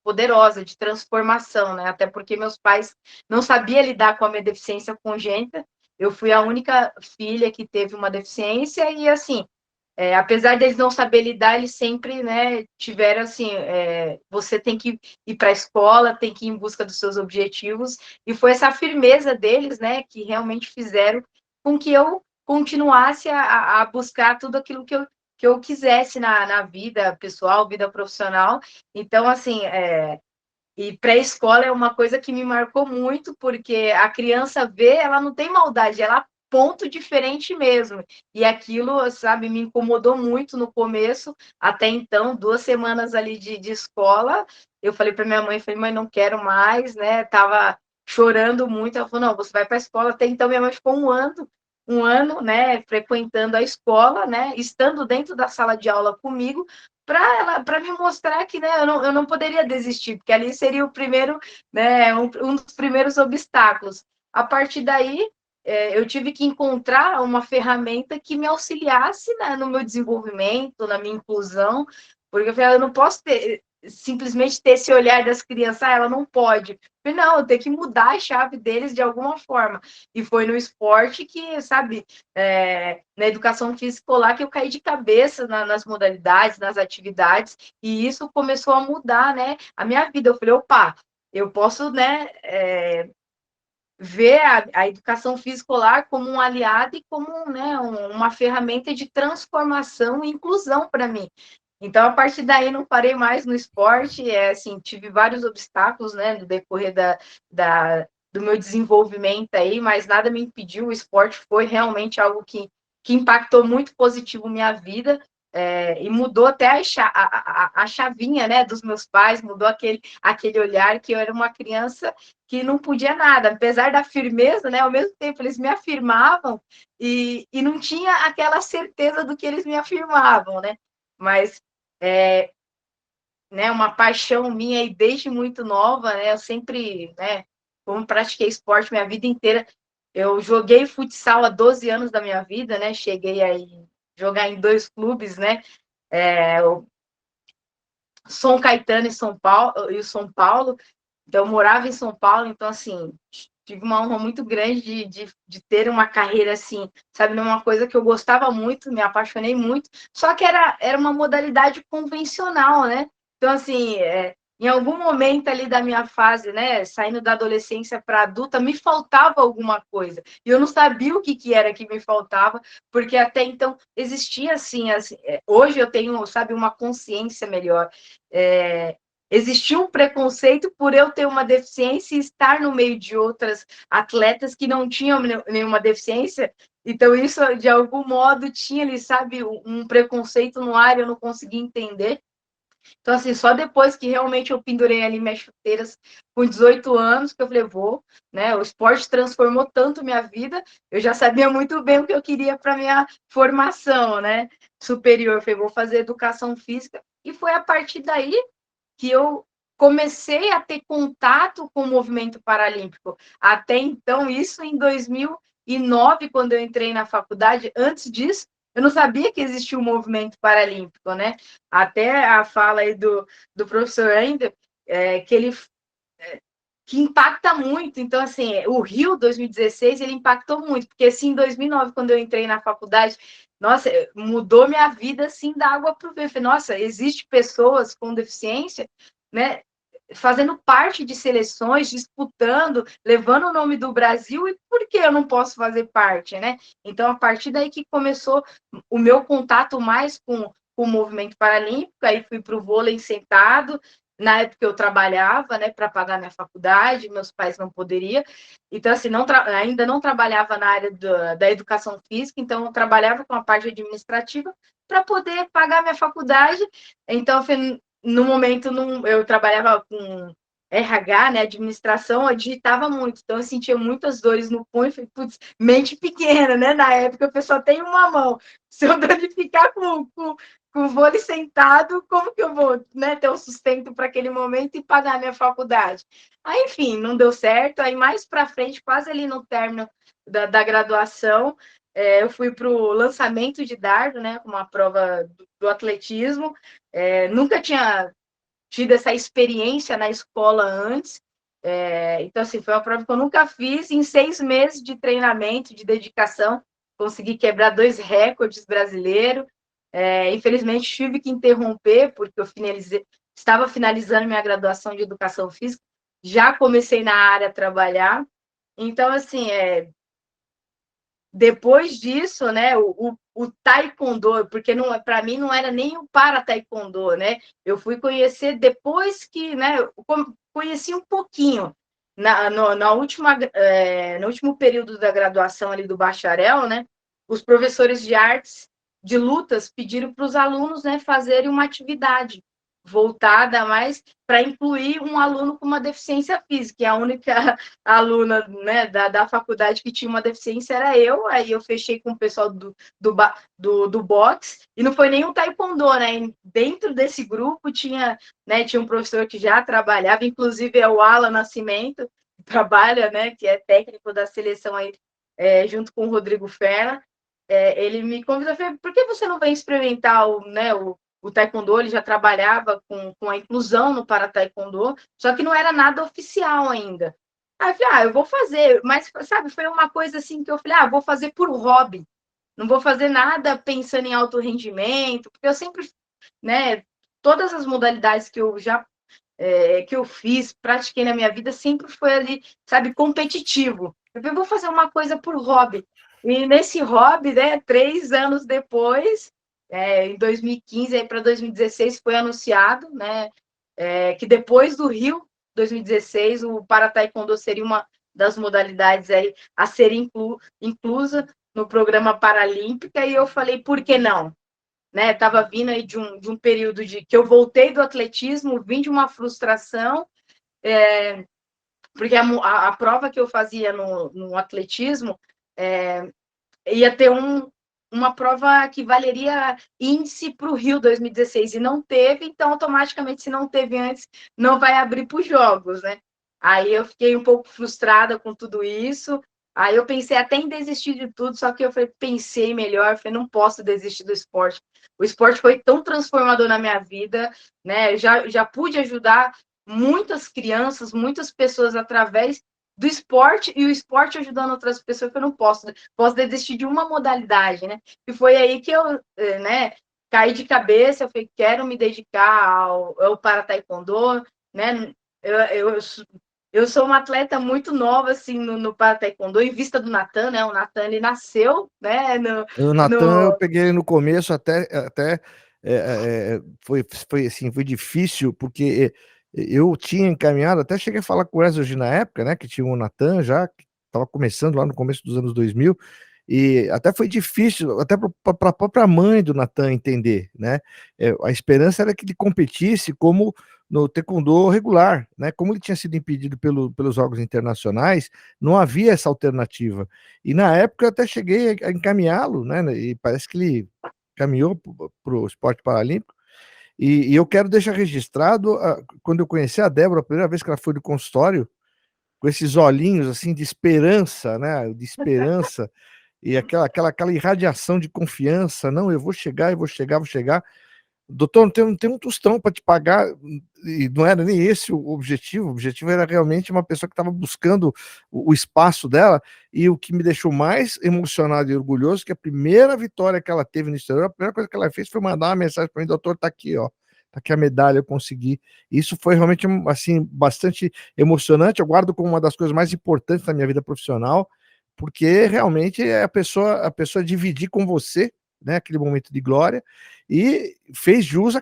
poderosa de transformação, né? Até porque meus pais não sabiam lidar com a minha deficiência congênita. Eu fui a única filha que teve uma deficiência e, assim, apesar deles não saber lidar, eles sempre, né, tiveram assim, você tem que ir para a escola, tem que ir em busca dos seus objetivos, e foi essa firmeza deles, né, que realmente fizeram com que eu continuasse a buscar tudo aquilo que eu quisesse na vida pessoal, vida profissional. Então, assim, e pré-escola é uma coisa que me marcou muito, porque a criança vê, ela não tem maldade, ela ponto diferente mesmo. E aquilo, sabe, me incomodou muito no começo, até então, 2 semanas ali de escola, eu falei para minha mãe, falei, mãe, não quero mais, né? Tava chorando muito, ela falou, não, você vai para a escola. Até então minha mãe ficou um ano, né, frequentando a escola, né, estando dentro da sala de aula comigo, para me mostrar que, né, eu não poderia desistir, porque ali seria o primeiro, né, um dos primeiros obstáculos. A partir daí, eu tive que encontrar uma ferramenta que me auxiliasse, né, no meu desenvolvimento, na minha inclusão, porque eu falei, eu não posso simplesmente ter esse olhar das crianças, ela não pode. Eu falei, não, eu tenho que mudar a chave deles de alguma forma. E foi no esporte que, sabe, na educação física escolar que eu caí de cabeça nas modalidades, nas atividades, e isso começou a mudar, né, a minha vida. Eu falei, opa, eu posso, né, ver a educação física escolar como um aliado e como, né, uma ferramenta de transformação e inclusão para mim. Então, a partir daí, não parei mais no esporte, assim, tive vários obstáculos, né, no decorrer do meu desenvolvimento aí, mas nada me impediu. O esporte foi realmente algo que impactou muito positivo minha vida, e mudou até a chavinha, né, dos meus pais, mudou aquele olhar que eu era uma criança que não podia nada, apesar da firmeza, né, ao mesmo tempo eles me afirmavam e não tinha aquela certeza do que eles me afirmavam, né, mas né, uma paixão minha e desde muito nova, né, eu sempre, né, como pratiquei esporte minha vida inteira, eu joguei futsal há 12 anos da minha vida, né, cheguei a jogar em 2 clubes, né, o São Caetano e o São Paulo, então eu morava em São Paulo, então, assim, tive uma honra muito grande de ter uma carreira assim, sabe, numa coisa que eu gostava muito, me apaixonei muito, só que era uma modalidade convencional, né? Então, assim, em algum momento ali da minha fase, né, saindo da adolescência para adulta, me faltava alguma coisa, e eu não sabia o que era que me faltava, porque até então existia assim, hoje eu tenho, sabe, uma consciência melhor, existia um preconceito por eu ter uma deficiência e estar no meio de outras atletas que não tinham nenhuma deficiência. Então, isso, de algum modo, tinha ali, sabe, um preconceito no ar, eu não conseguia entender. Então, assim, só depois que realmente eu pendurei ali minhas chuteiras com 18 anos, que eu falei, vou, né? O esporte transformou tanto minha vida, eu já sabia muito bem o que eu queria para minha formação, né? Superior. Eu falei, vou fazer educação física. E foi a partir daí que eu comecei a ter contato com o movimento paralímpico. Até então, isso em 2010, 2009, quando eu entrei na faculdade. Antes disso, eu não sabia que existia um movimento paralímpico, né? Até a fala aí do professor ainda, que ele que impacta muito. Então, assim, o Rio 2016, ele impactou muito, porque assim, em 2009, quando eu entrei na faculdade, nossa, mudou minha vida, assim, da água para o vinho. Nossa, existe pessoas com deficiência, né, fazendo parte de seleções, disputando, levando o nome do Brasil, e por que eu não posso fazer parte, né? Então, a partir daí que começou o meu contato mais com o movimento paralímpico, aí fui para o vôlei sentado. Na época eu trabalhava, né, para pagar minha faculdade, meus pais não poderiam, então assim, ainda não trabalhava na área da educação física, então eu trabalhava com a parte administrativa para poder pagar minha faculdade. Então, no momento, eu trabalhava com RH, né, administração, eu digitava muito, então eu sentia muitas dores no punho, falei, putz, mente pequena, né, na época a pessoa tem uma mão, se eu danificar com o vôlei sentado, como que eu vou, né, ter o sustento para aquele momento e pagar a minha faculdade? Aí, enfim, não deu certo. Aí, mais para frente, quase ali no término da graduação, eu fui para o lançamento de dardo, né, uma prova do atletismo. Nunca tinha tido essa experiência na escola antes. Então, assim, foi uma prova que eu nunca fiz. Em 6 meses de treinamento, de dedicação, consegui quebrar 2 recordes brasileiros. Infelizmente, tive que interromper, porque eu estava finalizando minha graduação de educação física, já comecei na área a trabalhar. Então, assim, depois disso, né, o taekwondo, porque para mim não era nem o para taekwondo, né? Eu fui conhecer depois que, né, conheci um pouquinho no último período da graduação ali do bacharel, né? Os professores de artes de lutas pediram para os alunos, né, fazerem uma atividade voltada mais para incluir um aluno com uma deficiência física. E a única aluna, né, da faculdade que tinha uma deficiência era eu. Aí eu fechei com o pessoal do boxe, e não foi nem um taekwondo, né? Dentro desse grupo tinha, né, tinha um professor que já trabalhava, inclusive é o Alan Nascimento, que trabalha, né, que é técnico da seleção aí, junto com o Rodrigo Ferla. Ele me convidou, falei, por que você não vem experimentar o taekwondo? Ele já trabalhava com a inclusão no para taekwondo, só que não era nada oficial ainda. Aí eu falei, eu vou fazer, mas, sabe, foi uma coisa assim que eu falei, vou fazer por hobby, não vou fazer nada pensando em alto rendimento, porque eu sempre, né, todas as modalidades que que eu fiz, pratiquei na minha vida, sempre foi ali, sabe, competitivo. Eu falei, vou fazer uma coisa por hobby. E nesse hobby, né, 3 anos depois, em 2015 para 2016 foi anunciado, né, que depois do Rio 2016 o para taekwondo seria uma das modalidades aí a ser inclusa no programa Paralímpica, e eu falei, por que não? Né, estava vindo aí de um período que eu voltei do atletismo, vim de uma frustração, porque a prova que eu fazia no atletismo ia ter uma prova que valeria índice para o Rio 2016, e não teve, então automaticamente, se não teve antes, não vai abrir para os Jogos, né? Aí eu fiquei um pouco frustrada com tudo isso. Aí eu pensei até em desistir de tudo, só que eu pensei melhor, falei, não posso desistir do esporte. O esporte foi tão transformador na minha vida, né? Já pude ajudar muitas crianças, muitas pessoas através do esporte, e o esporte ajudando outras pessoas, que eu não posso desistir de uma modalidade, né? E foi aí que eu, né, caí de cabeça, eu falei, quero me dedicar ao para taekwondo, né? Eu sou uma atleta muito nova, assim, no para taekwondo, em vista do Natan, né? O Natan, ele nasceu, né? O Natan, eu peguei ele no começo, foi assim, foi difícil, porque eu tinha encaminhado, até cheguei a falar com o Wesley na época, né, que tinha o Natan já, que estava começando lá no começo dos anos 2000, e até foi difícil, até para a própria mãe do Natan entender, né? A esperança era que ele competisse como no taekwondo regular, né? Como ele tinha sido impedido pelos jogos internacionais, não havia essa alternativa. E na época eu até cheguei a encaminhá-lo, né? E parece que ele caminhou para o esporte paralímpico. E eu quero deixar registrado, quando eu conheci a Débora, a primeira vez que ela foi no consultório, com esses olhinhos assim de esperança, né? De esperança e aquela irradiação de confiança. Não, eu vou chegar, vou chegar. Doutor, não tem um tostão para te pagar, e não era nem esse o objetivo era realmente uma pessoa que estava buscando o espaço dela, e o que me deixou mais emocionado e orgulhoso, que a primeira vitória que ela teve no exterior, a primeira coisa que ela fez foi mandar uma mensagem para mim: doutor, tá aqui, ó, tá aqui a medalha, eu consegui. Isso foi realmente, assim, bastante emocionante, eu guardo como uma das coisas mais importantes da minha vida profissional, porque realmente é a pessoa dividir com você, né, aquele momento de glória, e fez jus a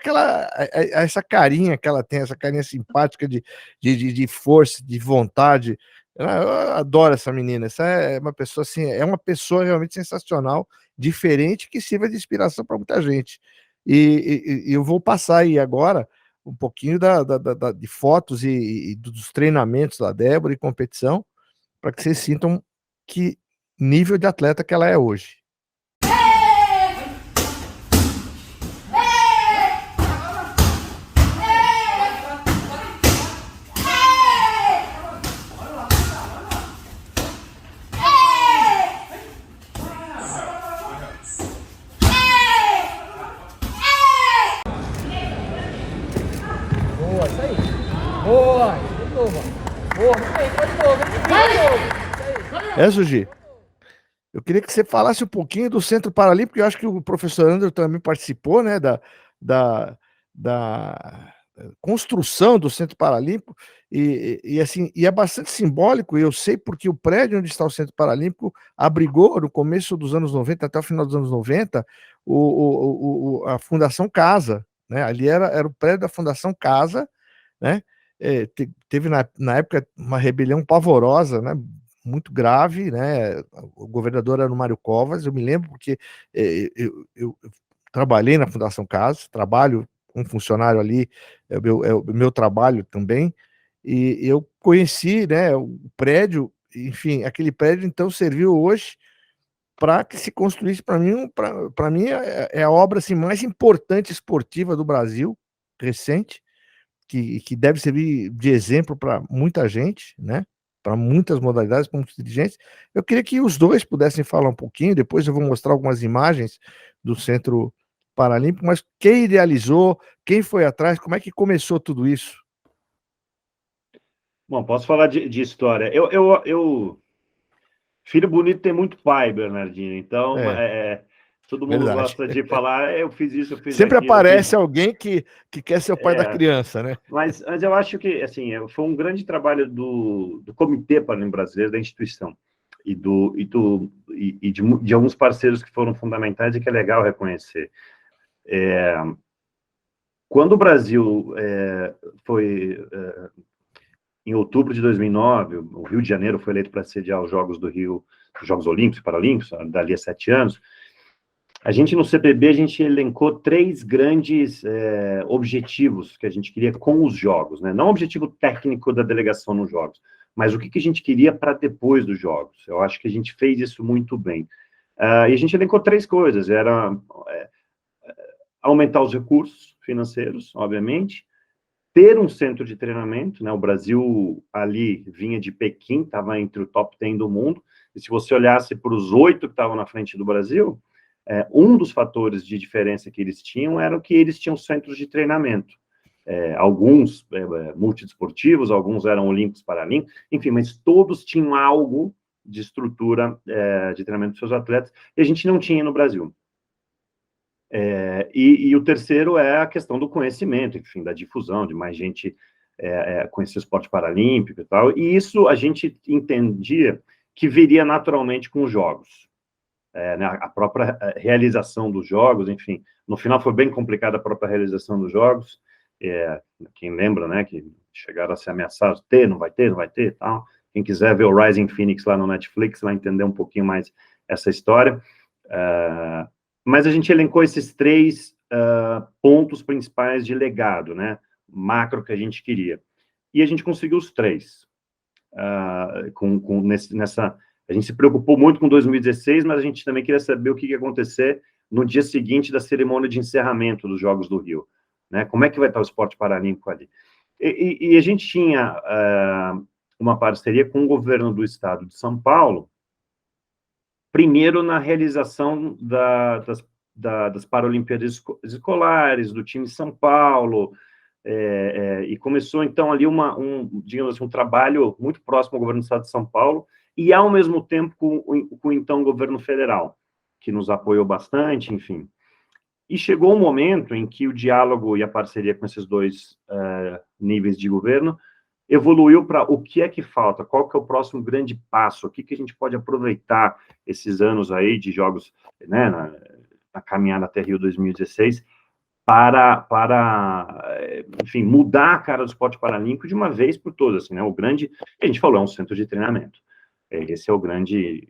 essa carinha que ela tem, essa carinha simpática de força, de vontade. Eu adoro essa menina. Essa é uma pessoa assim, é uma pessoa realmente sensacional, diferente, que sirva de inspiração para muita gente. E eu vou passar aí agora um pouquinho de fotos e dos treinamentos da Débora e competição, para que vocês sintam que nível de atleta que ela é hoje. Sugi, eu queria que você falasse um pouquinho do Centro Paralímpico. Eu acho que o professor André também participou, né, da construção do Centro Paralímpico, assim, é bastante simbólico, e eu sei porque o prédio onde está o Centro Paralímpico abrigou, no começo dos anos 90, até o final dos anos 90, a Fundação Casa, né, ali era o prédio da Fundação Casa, né, teve na época uma rebelião pavorosa, né, muito grave, né? O governador era o Mário Covas, eu me lembro porque eu trabalhei na Fundação Casa, trabalho com funcionário ali, é o meu trabalho também, e eu conheci, né, o prédio, enfim, aquele prédio então serviu hoje para que se construísse, para mim é a obra assim, mais importante esportiva do Brasil, recente, que deve servir de exemplo para muita gente, né? Para muitas modalidades, para muitos dirigentes. Eu queria que os dois pudessem falar um pouquinho, depois eu vou mostrar algumas imagens do Centro Paralímpico, mas quem idealizou, quem foi atrás, como é que começou tudo isso? Bom, posso falar de história. Filho bonito tem muito pai, Bernardino, então todo mundo verdade. gosta de falar, eu fiz isso, eu fiz Sempre aquilo. aparece alguém que quer ser o pai da criança, né? Mas eu acho que assim, foi um grande trabalho do Comitê Paralímpico Brasileiro, da instituição, e de alguns parceiros que foram fundamentais e que é legal reconhecer. Quando o Brasil foi... em outubro de 2009, o Rio de Janeiro foi eleito para sediar os Jogos do Rio, os Jogos Olímpicos e Paralímpicos, dali a 7 anos. A gente, no CPB, a gente elencou 3 grandes objetivos que a gente queria com os Jogos, né? Não o objetivo técnico da delegação nos Jogos, mas o que a gente queria para depois dos Jogos. Eu acho que a gente fez isso muito bem. E a gente elencou 3 coisas. Era aumentar os recursos financeiros, obviamente, ter um centro de treinamento, né? O Brasil ali vinha de Pequim, estava entre o top 10 do mundo, e se você olhasse para os 8 que estavam na frente do Brasil, um dos fatores de diferença que eles tinham era que eles tinham centros de treinamento. Alguns multidesportivos, alguns eram olímpicos, paralímpicos, enfim, mas todos tinham algo de estrutura de treinamento dos seus atletas, e a gente não tinha no Brasil. E o terceiro é a questão do conhecimento, enfim, da difusão, de mais gente conhecer o esporte paralímpico e tal, e isso a gente entendia que viria naturalmente com os Jogos. Né, a própria realização dos Jogos, enfim, no final foi bem complicada a própria realização dos Jogos, quem lembra, né, que chegaram a ser ameaçados, não vai ter, tal. Quem quiser ver o Rising Phoenix lá no Netflix vai entender um pouquinho mais essa história. Mas a gente elencou esses 3 pontos principais de legado, né, macro que a gente queria. E a gente conseguiu os 3. A gente se preocupou muito com 2016, mas a gente também queria saber o que ia acontecer no dia seguinte da cerimônia de encerramento dos Jogos do Rio, né? Como é que vai estar o esporte paralímpico ali? E a gente tinha uma parceria com o governo do estado de São Paulo, primeiro na realização das Paralimpíadas Escolares, do time São Paulo, e começou, então, ali digamos assim, um trabalho muito próximo ao governo do estado de São Paulo, e, ao mesmo tempo, com então, o governo federal, que nos apoiou bastante, enfim. E chegou um momento em que o diálogo e a parceria com esses dois níveis de governo evoluiu para o que é que falta, qual que é o próximo grande passo, o que a gente pode aproveitar esses anos aí de jogos, né, na caminhada até Rio 2016, enfim, mudar a cara do esporte paralímpico de uma vez por todas, assim, né, a gente falou, é um centro de treinamento, esse é o grande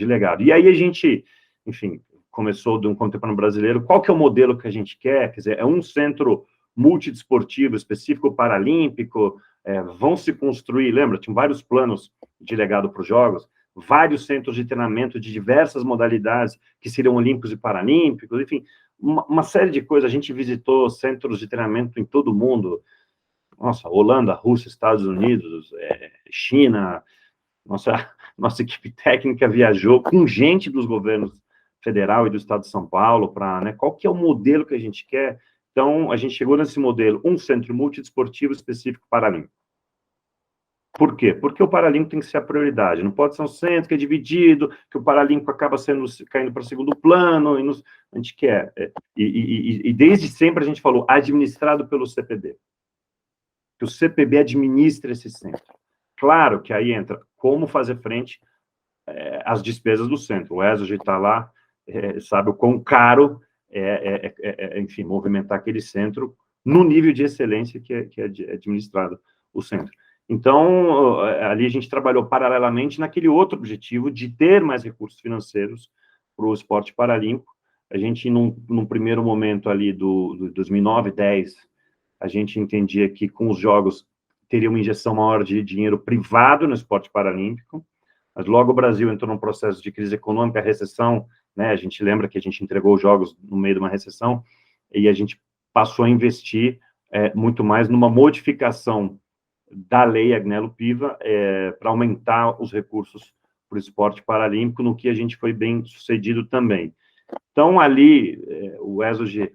legado. E aí a gente, enfim, começou de um contemporâneo brasileiro, qual que é o modelo que a gente quer? Quer dizer, é um centro multidesportivo, específico paralímpico, vão se construir, lembra, tinha vários planos de legado para os Jogos, vários centros de treinamento de diversas modalidades, que seriam olímpicos e paralímpicos, enfim, uma série de coisas. A gente visitou centros de treinamento em todo o mundo, nossa, Holanda, Rússia, Estados Unidos, China, nossa equipe técnica viajou com gente dos governos federal e do estado de São Paulo para, né, qual que é o modelo que a gente quer. Então, a gente chegou nesse modelo, um centro multidesportivo específico paralímpico. Por quê? Porque o paralímpico tem que ser a prioridade, não pode ser um centro que é dividido, que o paralímpico acaba caindo para segundo plano, a gente quer. E desde sempre a gente falou, administrado pelo CPB. Que o CPB administra esse centro. Claro que aí entra como fazer frente às despesas do centro. O ESO já está lá, sabe o quão caro enfim, movimentar aquele centro no nível de excelência que é administrado o centro. Então, ali a gente trabalhou paralelamente naquele outro objetivo de ter mais recursos financeiros para o esporte paralímpico. A gente, num primeiro momento ali do 2009, 10, a gente entendia que com os Jogos teria uma injeção maior de dinheiro privado no esporte paralímpico, mas logo o Brasil entrou num processo de crise econômica, recessão, né? A gente lembra que a gente entregou os Jogos no meio de uma recessão, e a gente passou a investir muito mais numa modificação da lei Agnello-Piva para aumentar os recursos para o esporte paralímpico, no que a gente foi bem sucedido também. Então, ali, o ESOG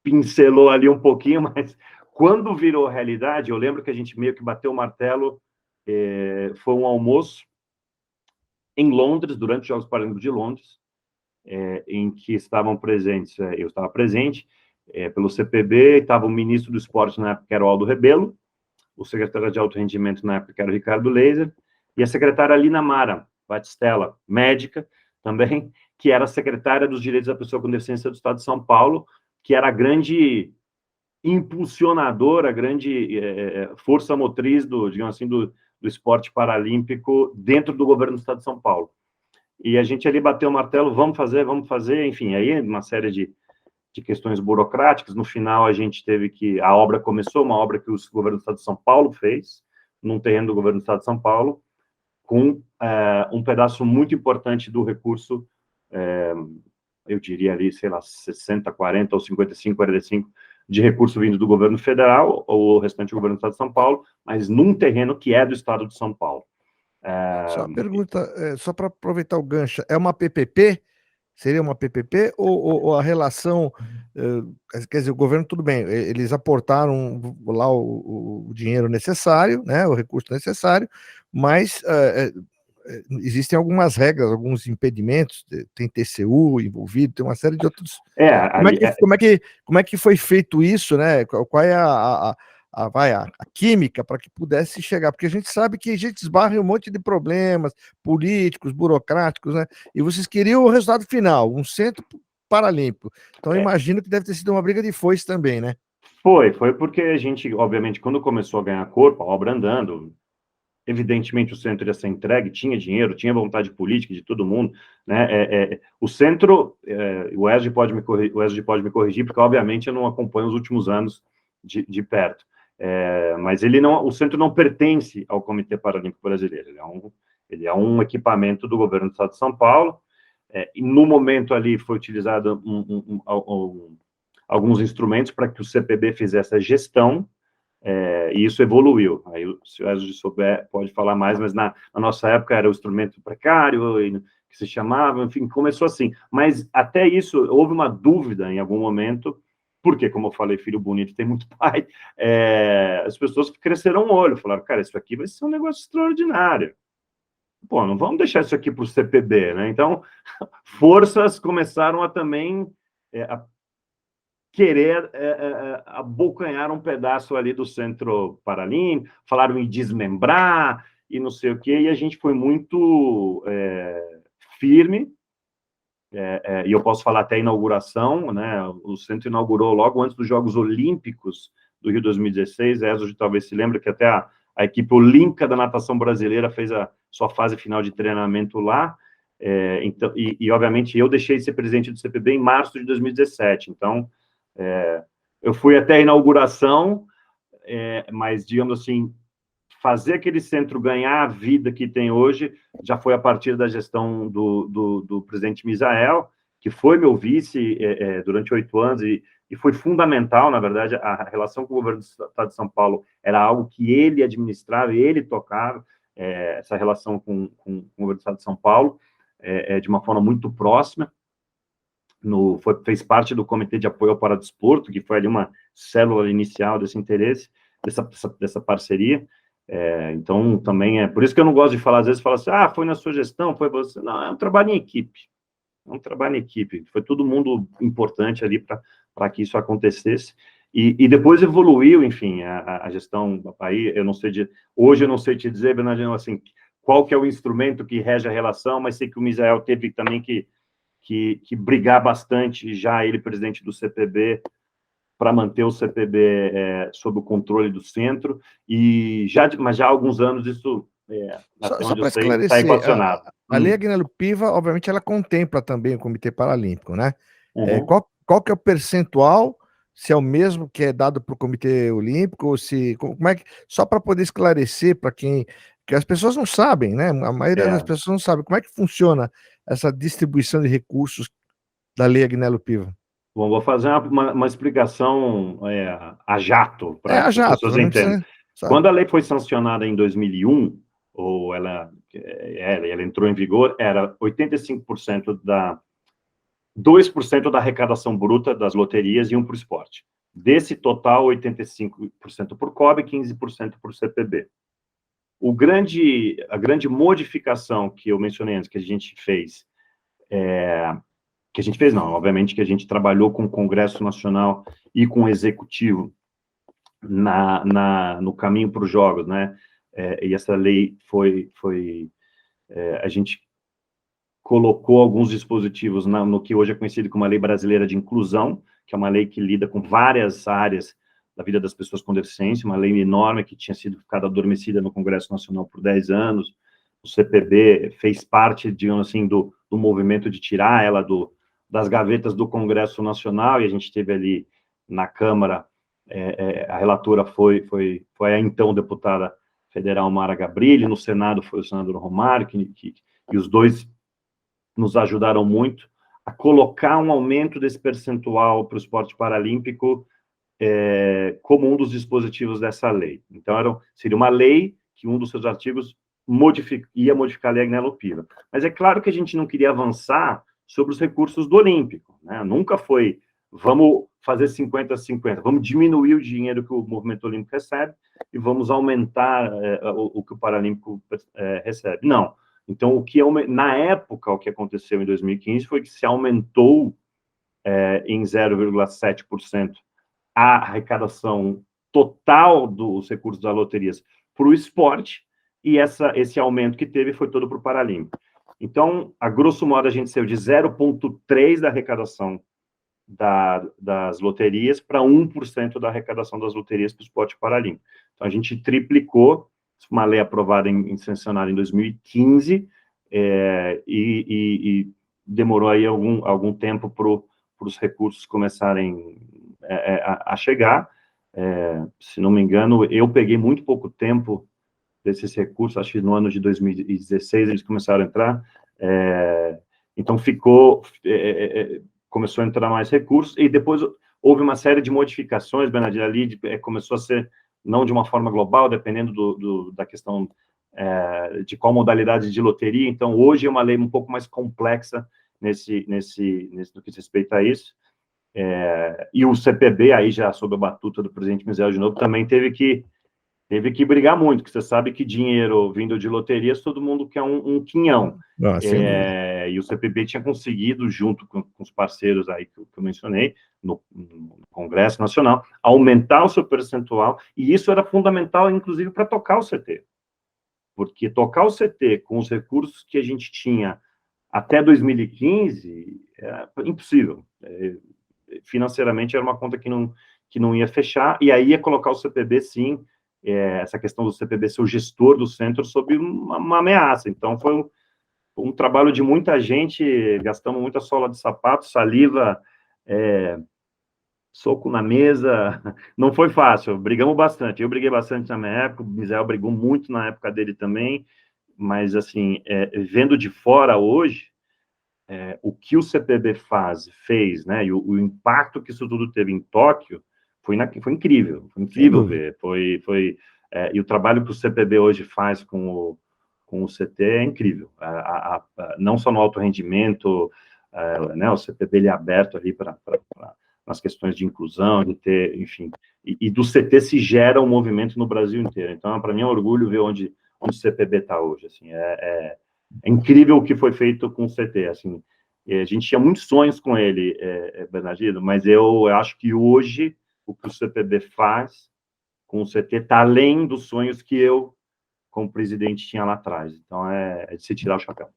pincelou ali um pouquinho, mas quando virou realidade, eu lembro que a gente meio que bateu o martelo, foi um almoço em Londres, durante os Jogos Paralímpicos de Londres, em que estavam presentes, eu estava presente, pelo CPB, estava o ministro do esporte na época, que era o Aldo Rebelo, o secretário de alto rendimento na época, que era o Ricardo Leiser, e a secretária Lina Mara Batistella, médica também, que era secretária dos Direitos da Pessoa com Deficiência do Estado de São Paulo, que era a grande impulsionadora, a grande força motriz digamos assim, do esporte paralímpico dentro do governo do Estado de São Paulo. E a gente ali bateu o martelo, vamos fazer, enfim, aí uma série de questões burocráticas. No final, a gente teve a obra começou, uma obra que o governo do Estado de São Paulo fez, num terreno do governo do Estado de São Paulo, com um pedaço muito importante do recurso, eu diria ali, sei lá, 60, 40 ou 55, 45, de recurso vindo do governo federal, ou o restante do governo do Estado de São Paulo, mas num terreno que é do Estado de Só uma pergunta, só para aproveitar o gancho, é uma PPP? Seria uma PPP ou a relação, quer dizer, o governo, tudo bem, eles aportaram lá o dinheiro necessário, né, o recurso necessário, mas existem algumas regras, alguns impedimentos, tem TCU envolvido, tem uma série de outros... Como é que foi feito isso, né? Qual é a química para que pudesse chegar? Porque a gente sabe que a gente esbarra em um monte de problemas políticos, burocráticos, né? E vocês queriam o resultado final, um centro paralímpico. Então, imagino que deve ter sido uma briga de foice também, né? Foi porque a gente, obviamente, quando começou a ganhar corpo, a obra andando, evidentemente o centro ia ser entregue, tinha dinheiro, tinha vontade política de todo mundo, né? O centro, o ESG pode me corrigir, porque obviamente eu não acompanho os últimos anos de perto, mas o centro não pertence ao Comitê Paralímpico Brasileiro, ele é um equipamento do governo do Estado de São Paulo, e no momento ali foi utilizado alguns instrumentos para que o CPB fizesse a gestão, E isso evoluiu. Aí, se o Ezio souber, pode falar mais, mas na nossa época era o instrumento precário, que se chamava, enfim, começou assim. Mas até isso, houve uma dúvida em algum momento, porque, como eu falei, filho bonito tem muito pai, as pessoas cresceram o olho, falaram, cara, isso aqui vai ser um negócio extraordinário. Pô, não vamos deixar isso aqui para o CPB, né? Então, forças começaram a também a querer abocanhar um pedaço ali do Centro Paralímpico, falaram em desmembrar e não sei o quê, e a gente foi muito firme, e eu posso falar até a inauguração, né? O centro inaugurou logo antes dos Jogos Olímpicos do Rio 2016, Ezio talvez se lembre que até a equipe olímpica da natação brasileira fez a sua fase final de treinamento lá, então, obviamente eu deixei de ser presidente do CPB em março de 2017, então eu fui até a inauguração, mas, digamos assim, fazer aquele centro ganhar a vida que tem hoje já foi a partir da gestão do presidente Misael, que foi meu vice durante 8 anos, e foi fundamental, na verdade, a relação com o governo do Estado de São Paulo era algo que ele administrava, ele tocava, essa relação com o governo do Estado de São Paulo, de uma forma muito próxima. Fez parte do Comitê de Apoio ao Paradesporto, que foi ali uma célula inicial desse interesse, dessa parceria. Então, também por isso que eu não gosto de falar, às vezes, fala assim, foi na sua gestão, foi você. Não, é um trabalho em equipe. Foi todo mundo importante ali para que isso acontecesse. E depois evoluiu, enfim, a gestão do país. Hoje eu não sei te dizer, Bernardino, assim, qual que é o instrumento que rege a relação, mas sei que o Misael teve também que brigar bastante, já ele presidente do CPB, para manter o CPB sob o controle do centro, mas já há alguns anos isso, Só para está esclarecer, equacionado. a Lei Agnello Piva, obviamente, ela contempla também o Comitê Paralímpico, né? Uhum. Qual que é o percentual, se é o mesmo que é dado para o Comitê Olímpico, ou se, como é que, só para poder esclarecer para que as pessoas não sabem, né? A maioria das pessoas não sabe como é que funciona essa distribuição de recursos da Lei Agnello Piva. Bom, vou fazer uma explicação a jato, para que as pessoas entendam. Quando a lei foi sancionada em 2001, ou ela entrou em vigor, era 85% 2% da arrecadação bruta das loterias iam para o esporte. Desse total, 85% por COB e 15% por CPB. A grande modificação que eu mencionei antes, que a gente fez, não, obviamente que a gente trabalhou com o Congresso Nacional e com o Executivo no caminho para os Jogos, né? E essa lei a gente colocou alguns dispositivos no que hoje é conhecido como a Lei Brasileira de Inclusão, que é uma lei que lida com várias áreas da vida das pessoas com deficiência, uma lei enorme que tinha ficado adormecida no Congresso Nacional por 10 anos, o CPB fez parte, digamos assim, do movimento de tirar ela das gavetas do Congresso Nacional, e a gente teve ali na Câmara, a relatora foi a então deputada federal Mara Gabrilli, no Senado foi o senador Romário, e os dois nos ajudaram muito a colocar um aumento desse percentual para o esporte paralímpico como um dos dispositivos dessa lei. Então, seria uma lei que um dos seus artigos ia modificar a Lei Agnello Piva. Mas é claro que a gente não queria avançar sobre os recursos do Olímpico, né? Nunca foi, vamos fazer 50-50, vamos diminuir o dinheiro que o movimento olímpico recebe e vamos aumentar o que o Paralímpico recebe. Não. Então, na época, o que aconteceu em 2015 foi que se aumentou em 0,7% a arrecadação total dos recursos das loterias para o esporte, e esse aumento que teve foi todo para o Paralímpico. Então, a grosso modo, a gente saiu de 0,3% da arrecadação das loterias para 1% da arrecadação das loterias para o esporte paralímpico. Então, a gente triplicou, uma lei aprovada sancionada em 2015, e demorou aí algum tempo para os recursos começarem a chegar. Se não me engano, eu peguei muito pouco tempo desses recursos, acho que no ano de 2016 eles começaram a entrar, então começou a entrar mais recursos, e depois houve uma série de modificações, Bernardino, ali começou a ser não de uma forma global, dependendo da questão de qual modalidade de loteria. Então, hoje é uma lei um pouco mais complexa no que diz respeito a isso. E o CPB, aí já sob a batuta do presidente Michel de novo, também teve que brigar muito, porque você sabe que dinheiro vindo de loterias, todo mundo quer um quinhão. E o CPB tinha conseguido, junto com os parceiros aí que eu mencionei, no Congresso Nacional, aumentar o seu percentual, e isso era fundamental, inclusive, para tocar o CT. Porque tocar o CT com os recursos que a gente tinha até 2015 era impossível. Financeiramente era uma conta que não ia fechar, e aí ia colocar o CPB, sim, essa questão do CPB ser o gestor do centro sob uma ameaça. Então, foi um trabalho de muita gente, gastamos muita sola de sapato, saliva, soco na mesa, não foi fácil, brigamos bastante. Eu briguei bastante na minha época, o Misael brigou muito na época dele também, mas, assim, vendo de fora hoje, o que o CPB fez, né, e o impacto que isso tudo teve em Tóquio, foi incrível ver. E o trabalho que o CPB hoje faz com o CT é incrível. Não só no alto rendimento, né, o CPB ele é aberto ali nas questões de inclusão, de ter, enfim, e do CT se gera um movimento no Brasil inteiro. Então, para mim é um orgulho ver onde o CPB está hoje. Assim, é incrível o que foi feito com o CT. Assim, a gente tinha muitos sonhos com ele, Bernardino, mas eu acho que hoje o que o CPB faz com o CT está além dos sonhos que eu, como presidente, tinha lá atrás. Então, é de se tirar o chapéu.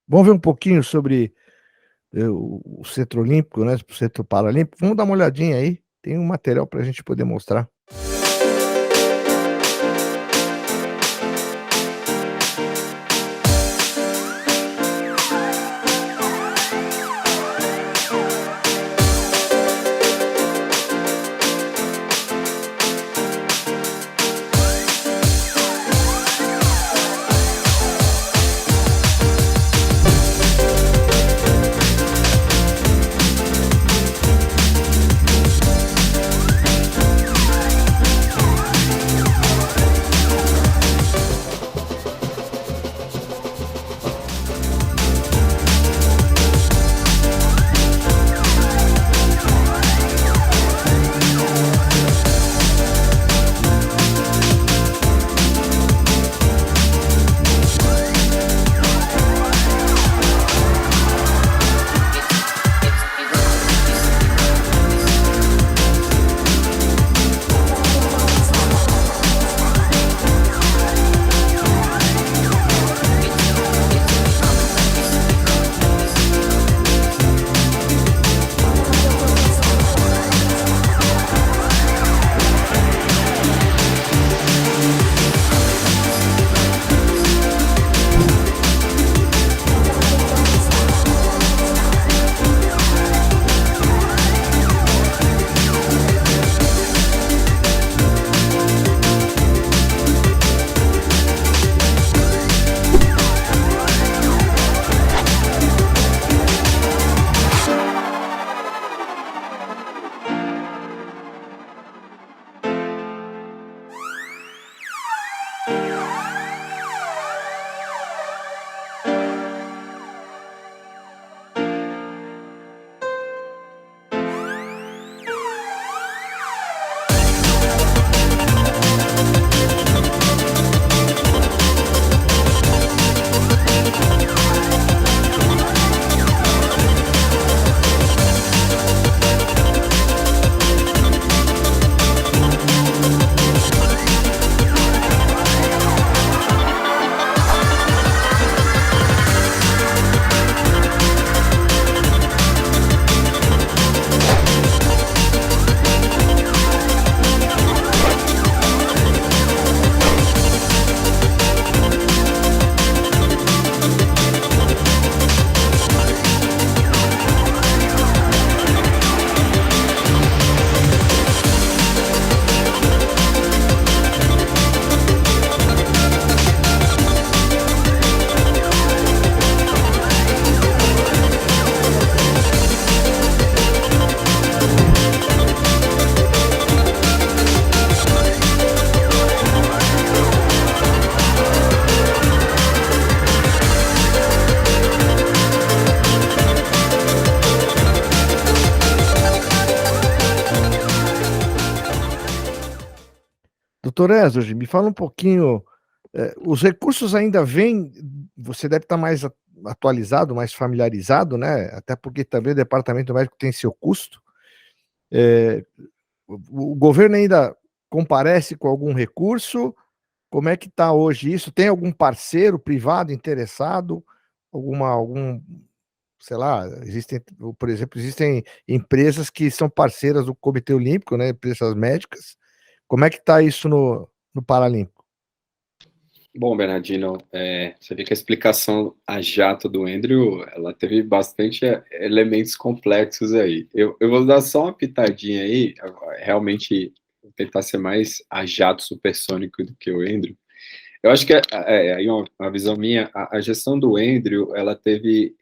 Vamos ver um pouquinho sobre o Centro Olímpico, né? O Centro Paralímpico. Vamos dar uma olhadinha aí. Tem um material para a gente poder mostrar. Doutor Ezra, me fala um pouquinho, os recursos ainda vêm, você deve estar mais atualizado, mais familiarizado, né? Até porque também o departamento médico tem seu custo. O governo ainda comparece com algum recurso? Como é que está hoje isso? Tem algum parceiro privado interessado? Algum, sei lá, por exemplo, existem empresas que são parceiras do Comitê Olímpico, né? Empresas médicas. Como é que está isso no Paralímpico? Bom, Bernardino, você vê que a explicação a jato do Andrew, ela teve bastante elementos complexos aí. Eu vou dar só uma pitadinha aí, realmente vou tentar ser mais a jato supersônico do que o Andrew. Eu acho que aí uma visão minha, a gestão do Andrew, ela teve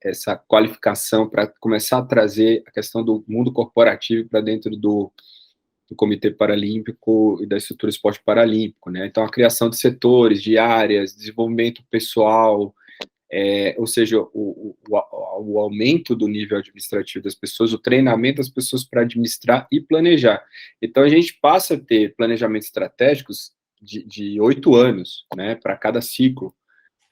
essa qualificação para começar a trazer a questão do mundo corporativo para dentro do Comitê Paralímpico e da estrutura esporte paralímpico, né? Então, a criação de setores, de áreas, desenvolvimento pessoal, ou seja, o aumento do nível administrativo das pessoas, o treinamento das pessoas para administrar e planejar. Então, a gente passa a ter planejamentos estratégicos de 8 anos, né, para cada ciclo.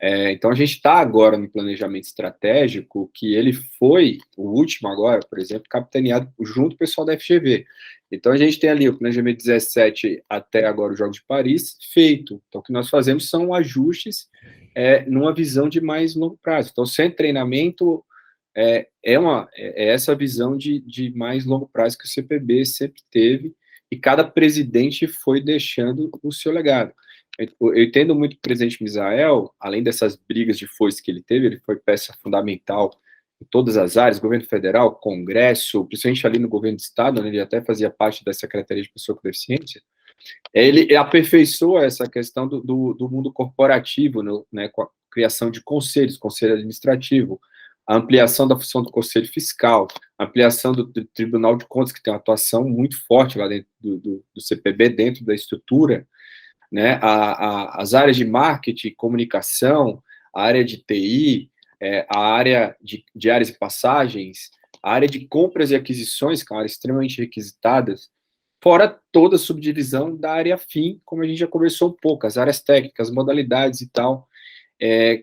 Então, a gente está agora no planejamento estratégico, que ele foi, o último agora, por exemplo, capitaneado junto com o pessoal da FGV. Então, a gente tem ali o planejamento 17 até agora os Jogos de Paris feito. Então, o que nós fazemos são ajustes numa visão de mais longo prazo. Então, sem treinamento, é essa visão de mais longo prazo que o CPB sempre teve, e cada presidente foi deixando o seu legado. Eu entendo muito que o presidente Misael, além dessas brigas de foice que ele teve, ele foi peça fundamental em todas as áreas, governo federal, congresso, principalmente ali no governo do estado, né, ele até fazia parte da Secretaria de Pessoa com Deficiência. Ele aperfeiçoa essa questão do mundo corporativo, né, com a criação de conselhos, conselho administrativo, a ampliação da função do conselho fiscal, a ampliação do Tribunal de Contas, que tem uma atuação muito forte lá dentro do CPB, dentro da estrutura, né, as áreas de marketing, comunicação, a área de TI, a área de diárias e passagens, a área de compras e aquisições, que é uma área extremamente requisitada, fora toda a subdivisão da área fim, como a gente já conversou um pouco, as áreas técnicas, modalidades e tal,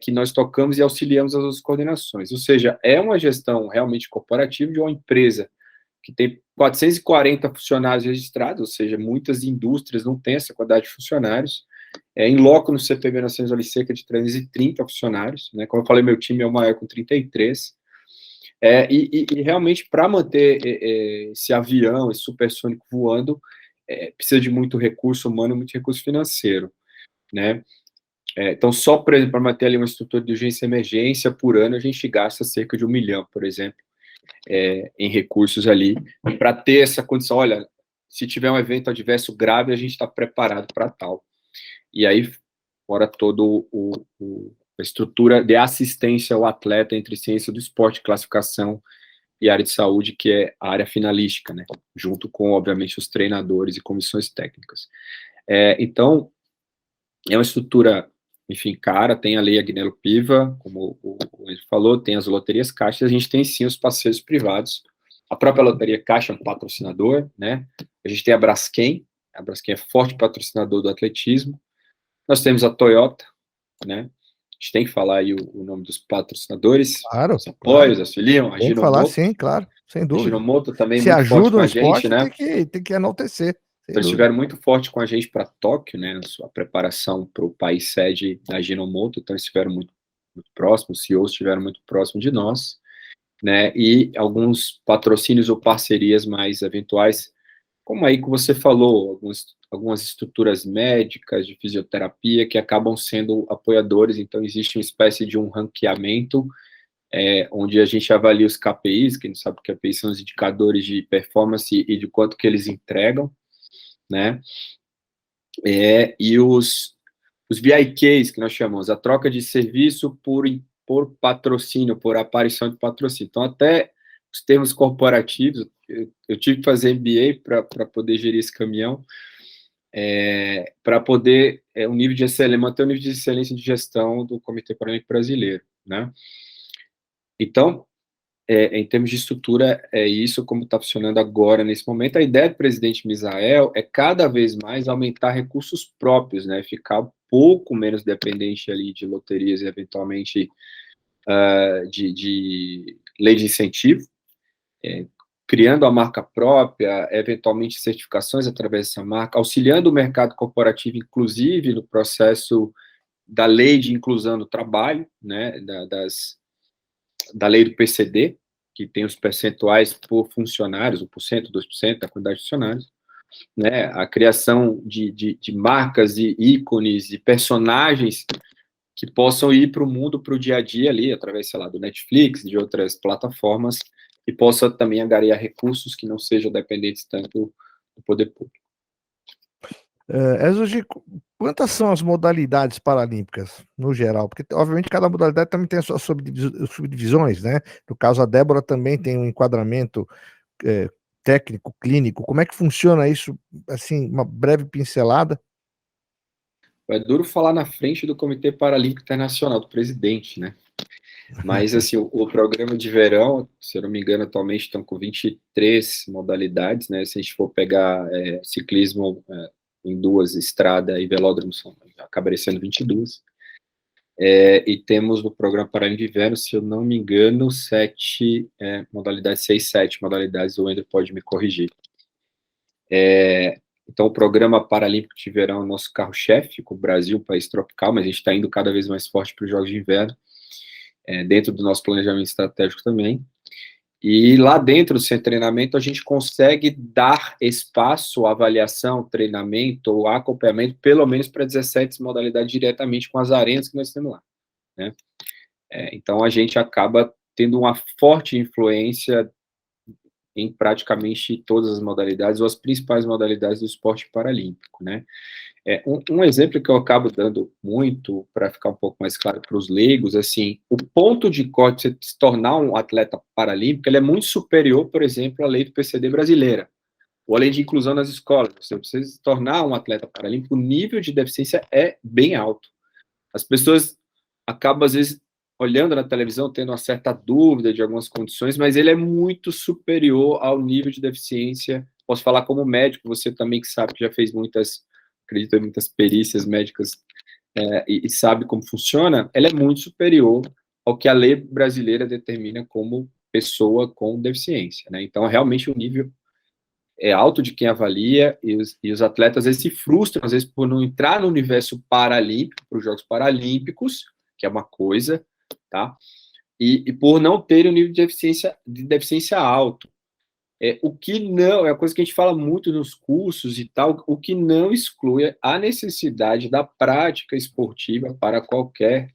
que nós tocamos e auxiliamos as outras coordenações. Ou seja, é uma gestão realmente corporativa de uma empresa que tem 440 funcionários registrados, ou seja, muitas indústrias não têm essa quantidade de funcionários. Em loco, no CPB, nós temos ali cerca de 330 funcionários, né? Como eu falei, meu time é o maior com 33. E realmente, para manter esse avião, esse supersônico voando, precisa de muito recurso humano e muito recurso financeiro, né? Então, só, por exemplo, para manter ali uma estrutura de urgência e emergência, por ano, a gente gasta cerca de 1 milhão, por exemplo, em recursos ali, para ter essa condição. Olha, se tiver um evento adverso grave, a gente está preparado para tal. E aí, fora toda a estrutura de assistência ao atleta entre ciência do esporte, classificação e área de saúde, que é a área finalística, né? Junto com, obviamente, os treinadores e comissões técnicas. Então, é uma estrutura, enfim, cara, tem a Lei Agnello Piva, como o Enzo falou, tem as loterias Caixa, a gente tem sim os parceiros privados, a própria loteria Caixa é um patrocinador, né, a gente tem a Braskem é forte patrocinador do atletismo, nós temos a Toyota, né, a gente tem que falar aí o nome dos patrocinadores, Claro, os apoios, auxiliam, a tem que falar, Ginomoto, sim, claro, sem a dúvida. Ginomoto também Se muito forte ajuda com o a esporte, gente, né, tem que enaltecer. Eles estiveram muito forte com a gente para Tóquio, né, a preparação para o país sede da Ginomoto, então eles estiveram muito, muito próximos, os CEOs estiveram muito próximos de nós, né, e alguns patrocínios ou parcerias mais eventuais, como aí que você falou, algumas estruturas médicas de fisioterapia que acabam sendo apoiadores, então existe uma espécie de um ranqueamento, onde a gente avalia os KPIs, quem não sabe o que KPIs são os indicadores de performance e de quanto que eles entregam, né, e os VIKs, que nós chamamos, a troca de serviço por patrocínio, por aparição de patrocínio. Então, até os termos corporativos, eu tive que fazer MBA para poder gerir esse caminhão, para poder manter o nível de excelência de gestão do Comitê Paralímpico Brasileiro, né. Então, em termos de estrutura, é isso como está funcionando agora, nesse momento. A ideia do presidente Misael é cada vez mais aumentar recursos próprios, né, ficar um pouco menos dependente ali de loterias e, eventualmente, de lei de incentivo, criando a marca própria, eventualmente certificações através dessa marca, auxiliando o mercado corporativo, inclusive no processo da lei de inclusão do trabalho, né, da lei do PCD, que tem os percentuais por funcionários, 1%, 2% da quantidade de funcionários, né, a criação de marcas e ícones e personagens que possam ir para o mundo, para o dia a dia ali, através, sei lá, do Netflix, de outras plataformas, e possa também angariar recursos que não sejam dependentes tanto do poder público. Exugi, quantas são as modalidades paralímpicas, no geral? Porque, obviamente, cada modalidade também tem as suas subdivisões, né? No caso, a Débora também tem um enquadramento técnico, clínico. Como é que funciona isso? Assim, uma breve pincelada. É duro falar na frente do Comitê Paralímpico Internacional, do presidente, né? Mas, assim, o programa de verão, se eu não me engano, atualmente estão com 23 modalidades, né? Se a gente for pegar ciclismo em 2, estrada e velódromo, acabaria sendo 22. E temos no programa Paralímpico de Inverno, se eu não me engano, 7 modalidades, 6, 7 modalidades, o Ender pode me corrigir. Então, o programa Paralímpico de Verão é o nosso carro-chefe, com o Brasil, um país tropical, mas a gente está indo cada vez mais forte para os Jogos de Inverno, dentro do nosso planejamento estratégico também. E lá dentro do centro de treinamento, a gente consegue dar espaço, avaliação, treinamento ou acompanhamento, pelo menos para 17 modalidades diretamente com as arenas que nós temos lá, né? Então, a gente acaba tendo uma forte influência em praticamente todas as modalidades, ou as principais modalidades do esporte paralímpico, né? Um exemplo que eu acabo dando muito, para ficar um pouco mais claro para os leigos, assim, o ponto de corte de você se tornar um atleta paralímpico, ele é muito superior, por exemplo, à lei do PCD brasileira, ou a lei de inclusão nas escolas. Você precisa se tornar um atleta paralímpico, o nível de deficiência é bem alto. As pessoas acabam, às vezes, olhando na televisão, tendo uma certa dúvida de algumas condições, mas ele é muito superior ao nível de deficiência. Posso falar como médico, você também que sabe que já fez acredito em muitas perícias médicas e sabe como funciona, ela é muito superior ao que a lei brasileira determina como pessoa com deficiência, né? Então, realmente, o nível é alto de quem avalia, e os atletas, às vezes, se frustram, às vezes, por não entrar no universo paralímpico, para os Jogos Paralímpicos, que é uma coisa, tá? E por não ter um nível de deficiência alto. O que não, é a coisa que a gente fala muito nos cursos e tal, o que não exclui a necessidade da prática esportiva para qualquer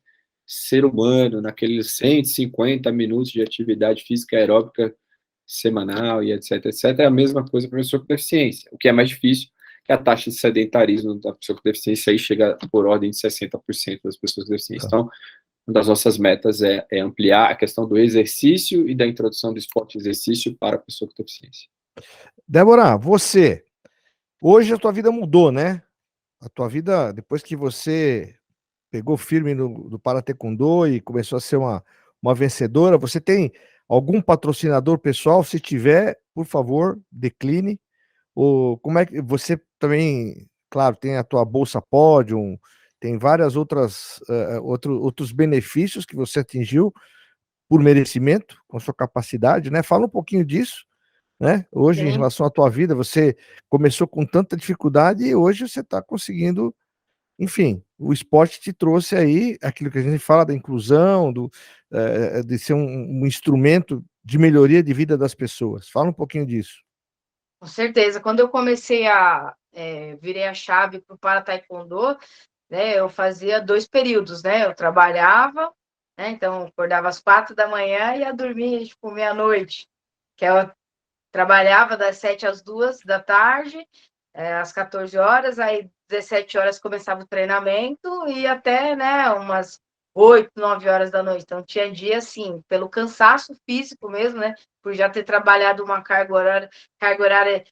ser humano, naqueles 150 minutos de atividade física aeróbica semanal e etc, etc, é a mesma coisa para a pessoa com deficiência. O que é mais difícil é a taxa de sedentarismo da pessoa com deficiência, aí chega por ordem de 60% das pessoas com deficiência. Então, uma das nossas metas é ampliar a questão do exercício e da introdução do esporte e exercício para a pessoa com deficiência. Débora, hoje a tua vida mudou, né? A tua vida, depois que você pegou firme no Para Taekwondo e começou a ser uma vencedora, você tem algum patrocinador pessoal? Se tiver, por favor, decline. Ou como é que você também, claro, tem a tua Bolsa Pódium, tem várias outros benefícios que você atingiu por merecimento, com sua capacidade, né? Fala um pouquinho disso, né? Hoje, Sim. em relação à tua vida, você começou com tanta dificuldade e hoje você está conseguindo, enfim, o esporte te trouxe aí aquilo que a gente fala da inclusão, de ser um instrumento de melhoria de vida das pessoas. Fala um pouquinho disso. Com certeza. Quando eu comecei virei a chave para o Para Taekwondo, né, eu fazia 2 períodos, né? Eu trabalhava, né? Então, acordava às 4 da manhã e ia dormir, tipo, meia-noite. Que eu trabalhava das 7 às 2 da tarde, às 14 horas, aí 17 horas começava o treinamento e até, né, umas 8, 9 horas da noite. Então, tinha dia, assim, pelo cansaço físico mesmo, né? Por já ter trabalhado uma carga horária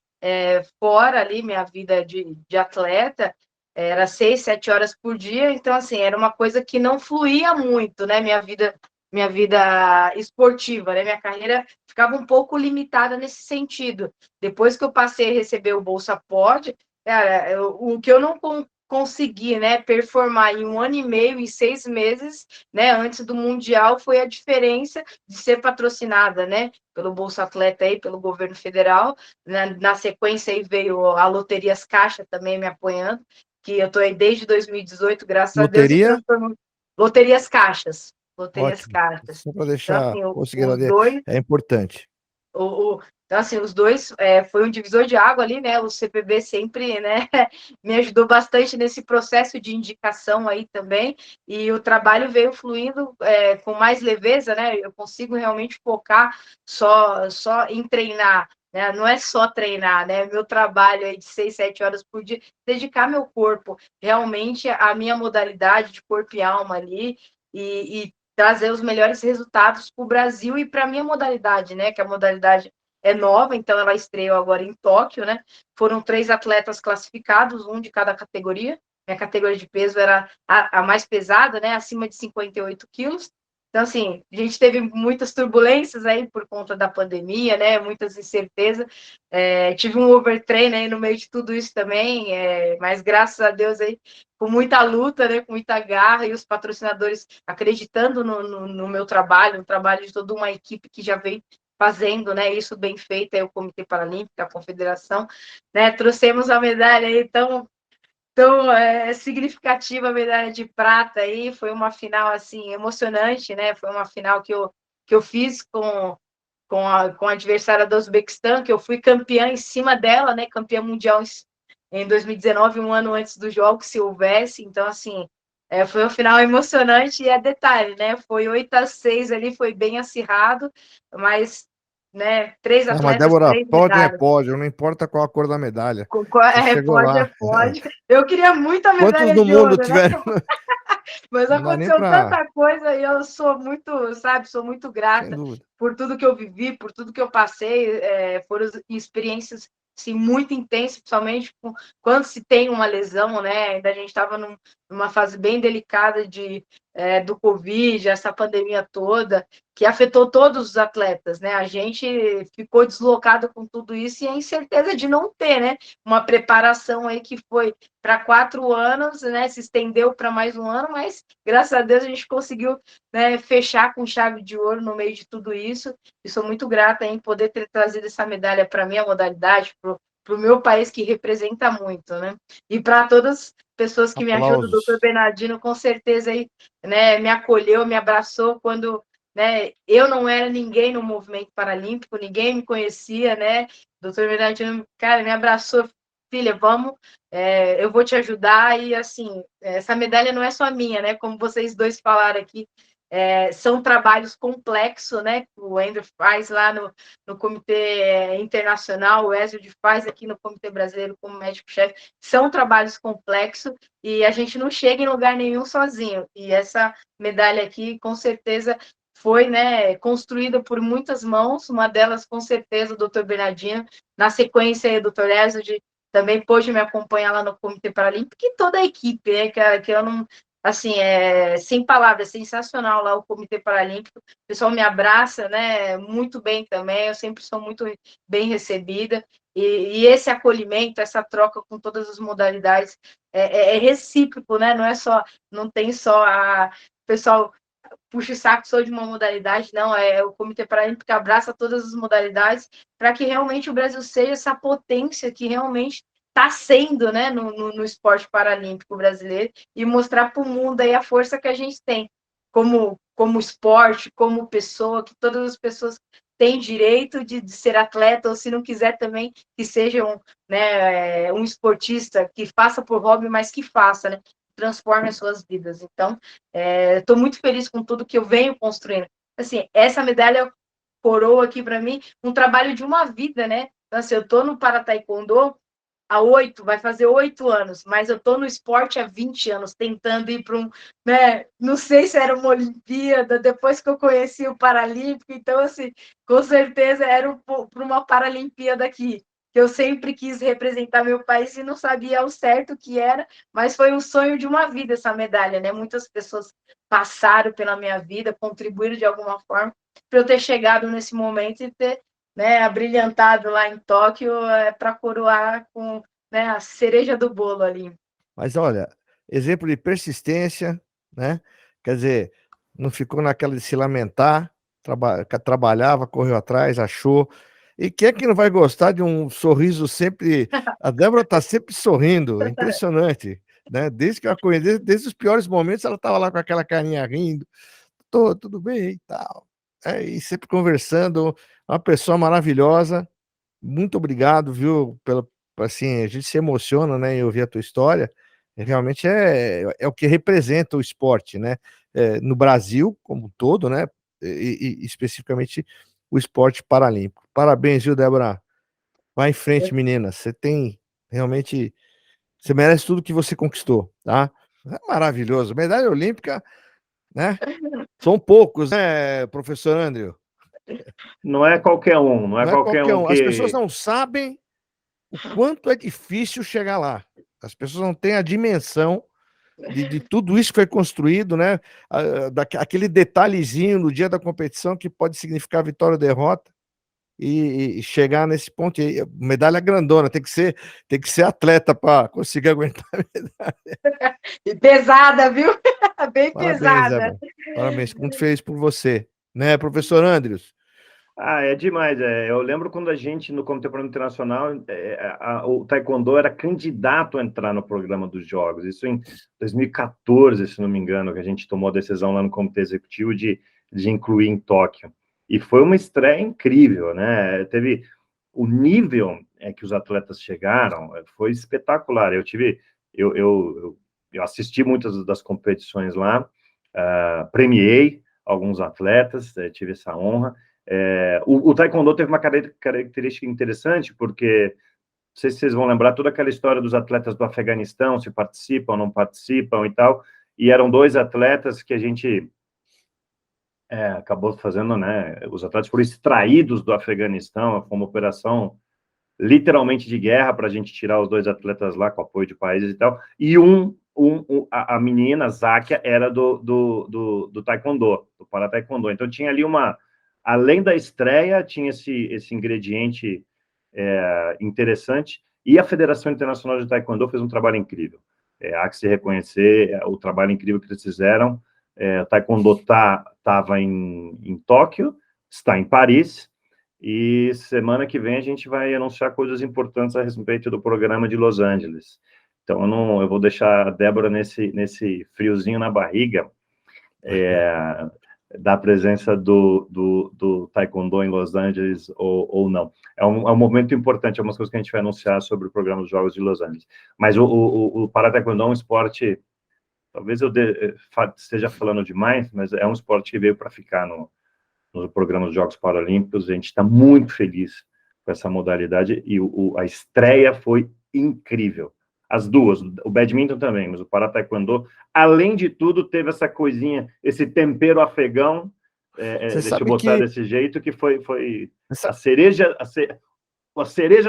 fora ali, minha vida de atleta, era 6, 7 horas por dia. Então, assim, era uma coisa que não fluía muito, né? Minha vida minha vida esportiva, né? Minha carreira ficava um pouco limitada nesse sentido. Depois que eu passei a receber o Bolsa Pod, cara, o que eu não consegui, né, performar em 1 ano e meio, em 6 meses, né, antes do Mundial, foi a diferença de ser patrocinada, né, pelo Bolsa Atleta aí, pelo governo federal. Na sequência aí veio a Loterias Caixa também me apoiando, que eu estou aí desde 2018, graças a Deus, e Loteria? transformou Loterias Caixas. Loterias Ótimo. Caixas. Só para Então, deixar assim, conseguir os dois, é importante. então, assim, os dois foi um divisor de água ali, né? O CPB sempre, né, me ajudou bastante nesse processo de indicação aí também, e o trabalho veio fluindo com mais leveza, né? Eu consigo realmente focar só em treinar, né? Não é só treinar, né? Meu trabalho aí de 6, 7 horas por dia, dedicar meu corpo realmente à minha modalidade de corpo e alma ali, e trazer os melhores resultados para o Brasil e para a minha modalidade, né? Que a modalidade é nova, então ela estreou agora em Tóquio, né? Foram 3 atletas classificados, um de cada categoria. Minha categoria de peso era a mais pesada, né? Acima de 58 quilos. Então, assim, a gente teve muitas turbulências aí por conta da pandemia, né? Muitas incertezas. Tive um overtrain aí no meio de tudo isso também, mas graças a Deus aí, com muita luta, né? Com muita garra, e os patrocinadores acreditando no meu trabalho, no trabalho de toda uma equipe que já vem fazendo, né, isso bem feito, aí o Comitê Paralímpico, a Confederação, né, trouxemos a medalha aí tão significativa, a medalha de prata aí, foi uma final, assim, emocionante, né, foi uma final que eu fiz com a adversária do Uzbequistão, que eu fui campeã em cima dela, né, campeã mundial em 2019, um ano antes do jogo, se houvesse, então, assim, foi um final emocionante, e é detalhe, né, foi 8-6 ali, foi bem acirrado, mas, né, 3 Não, mas atletas, Débora, 3 pódio é medalhas. pódio, não importa qual a cor da medalha. Você chegou lá. Pode. Eu queria muito a Quantos medalha no de mundo ouro, né? tiveram? Mas Não dá nem aconteceu para. tanta coisa e eu sou muito, sabe, sou muito Sem grata dúvida. por tudo que eu vivi, por tudo que eu passei. Foram experiências assim, muito intensas, principalmente quando se tem uma lesão, né? Ainda a gente estava numa fase bem delicada do Covid, essa pandemia toda, que afetou todos os atletas, né? A gente ficou deslocado com tudo isso e a incerteza de não ter, né? Uma preparação aí que foi para 4 anos, né? Se estendeu para mais um ano, mas graças a Deus a gente conseguiu, né, fechar com chave de ouro no meio de tudo isso. E sou muito grata em poder ter trazido essa medalha para a minha modalidade, para o meu país, que representa muito, né? E para todas as pessoas que me ajudam, o doutor Aplausos. Bernardino, com certeza aí, né, me acolheu, me abraçou quando, né, eu não era ninguém no movimento paralímpico, ninguém me conhecia, né? O doutor Bernardino, cara, me abraçou, filha, vamos, eu vou te ajudar, e assim, essa medalha não é só minha, né? Como vocês dois falaram aqui, são trabalhos complexos, né? O Andrew faz lá no Comitê Internacional, o Ezio faz aqui no Comitê Brasileiro como médico-chefe, são trabalhos complexos e a gente não chega em lugar nenhum sozinho. E essa medalha aqui, com certeza, foi, né, construída por muitas mãos, uma delas, com certeza, o doutor Bernardino, na sequência, o doutor Ezio também pôde me acompanhar lá no Comitê Paralímpico, e toda a equipe, né, que eu não, assim, sem palavras, sensacional lá o Comitê Paralímpico, o pessoal me abraça, né, muito bem também, eu sempre sou muito bem recebida, e esse acolhimento, essa troca com todas as modalidades é recíproco, né, não tem só o pessoal puxa o saco só de uma modalidade, não, o Comitê Paralímpico que abraça todas as modalidades, para que realmente o Brasil seja essa potência que realmente está sendo, né, no esporte paralímpico brasileiro, e mostrar para o mundo aí a força que a gente tem como esporte, como pessoa, que todas as pessoas têm direito de ser atleta, ou se não quiser também, que seja um esportista, que faça por hobby, mas que faça, né, transforme as suas vidas. Então, estou muito feliz com tudo que eu venho construindo. Assim, essa medalha coroa aqui para mim um trabalho de uma vida, né? Então, assim, eu estou no Para Taekwondo vai fazer 8 anos, mas eu estou no esporte há 20 anos, tentando ir para né? Não sei se era uma Olimpíada, depois que eu conheci o Paralímpico, então, assim, com certeza era para uma Paralimpíada aqui, que eu sempre quis representar meu país e não sabia ao certo o que era, mas foi um sonho de uma vida essa medalha, né? Muitas pessoas passaram pela minha vida, contribuíram de alguma forma para eu ter chegado nesse momento e ter, né, abrilhantado lá em Tóquio para coroar com, né, a cereja do bolo ali. Mas olha, exemplo de persistência, né? Quer dizer, não ficou naquela de se lamentar, trabalhava, correu atrás, achou. E quem é que não vai gostar de um sorriso sempre? A Débora está sempre sorrindo, é impressionante, né? Desde que eu a conheci, desde os piores momentos, ela estava lá com aquela carinha rindo, tudo bem e tal. E sempre conversando, uma pessoa maravilhosa. Muito obrigado, viu? Assim, a gente se emociona, né, em ouvir a tua história. Realmente é o que representa o esporte, né? No Brasil, como um todo, né? E especificamente o esporte paralímpico. Parabéns, viu, Débora? Vai em frente, menina. Você tem realmente. Você merece tudo que você conquistou, tá? É maravilhoso. Medalha olímpica, né? São poucos, né, professor Andrew? Não é qualquer um, não é Não é qualquer qualquer um um. As pessoas que. não sabem o quanto é difícil chegar lá. As pessoas não têm a dimensão de tudo isso que foi construído, né? Aquele detalhezinho no dia da competição que pode significar vitória ou derrota e chegar nesse ponto. E medalha grandona, tem que ser atleta para conseguir aguentar a medalha. E pesada, viu? Bem Parabéns, pesada. Débora. Parabéns, muito feliz por você. Né, professor Andrews? É demais. Eu lembro quando a gente, no Comitê Paralímpico Internacional, o Taekwondo era candidato a entrar no programa dos Jogos. Isso em 2014, se não me engano, que a gente tomou a decisão lá no Comitê Executivo de incluir em Tóquio. E foi uma estreia incrível, né? Teve o nível que os atletas chegaram, foi espetacular. Eu assisti muitas das competições lá, premiei alguns atletas, tive essa honra. O Taekwondo teve uma característica interessante, porque, não sei se vocês vão lembrar, toda aquela história dos atletas do Afeganistão, se participam, não participam e tal, e eram 2 atletas que a gente acabou fazendo, né, os atletas foram extraídos do Afeganistão, foi uma operação literalmente de guerra para a gente tirar os 2 atletas lá, com apoio de países e tal, e a menina, Zákia, era do Taekwondo, do Para-Taekwondo, então tinha ali além da estreia, tinha esse ingrediente interessante, e a Federação Internacional de Taekwondo fez um trabalho incrível. Há que se reconhecer o trabalho incrível que eles fizeram. O Taekwondo estava em Tóquio, está em Paris, e semana que vem a gente vai anunciar coisas importantes a respeito do programa de Los Angeles. Então, eu vou deixar a Débora nesse friozinho na barriga, da presença do Taekwondo em Los Angeles ou não. É um momento importante, algumas coisas que a gente vai anunciar sobre o programa dos Jogos de Los Angeles. Mas o Para-Taekwondo é um esporte, talvez eu esteja falando demais, mas é um esporte que veio para ficar no programa dos Jogos Paralímpicos. A gente está muito feliz com essa modalidade e a estreia foi incrível. As duas, o badminton também, mas o Para-Taekwondo, além de tudo, teve essa coisinha, esse tempero afegão, deixa eu botar desse jeito, que foi a cereja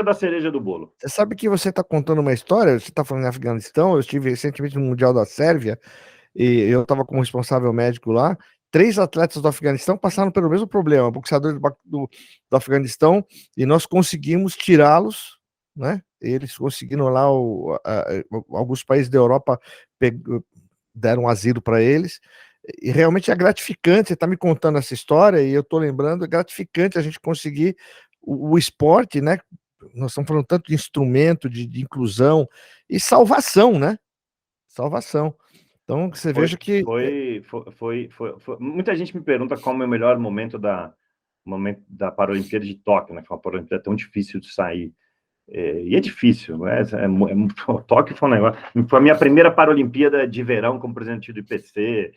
da cereja do bolo. Você sabe que você está contando uma história, você está falando em Afeganistão, eu estive recentemente no Mundial da Sérvia, e eu estava como responsável médico lá, 3 atletas do Afeganistão passaram pelo mesmo problema, boxeadores do Afeganistão, e nós conseguimos tirá-los, né? Eles conseguiram lá, alguns países da Europa deram asilo para eles, e realmente é gratificante, você está me contando essa história, e eu estou lembrando, é gratificante a gente conseguir o esporte, né? Nós estamos falando tanto de instrumento, de inclusão e salvação, né? Salvação. Então, você veja que... Muita gente me pergunta qual é o melhor momento da Paralimpíada de Tóquio, né? Que foi uma Paralimpíada tão difícil de sair. E é difícil, né? Tóquio foi um negócio... Foi a minha primeira Paralimpíada de verão como presidente do IPC,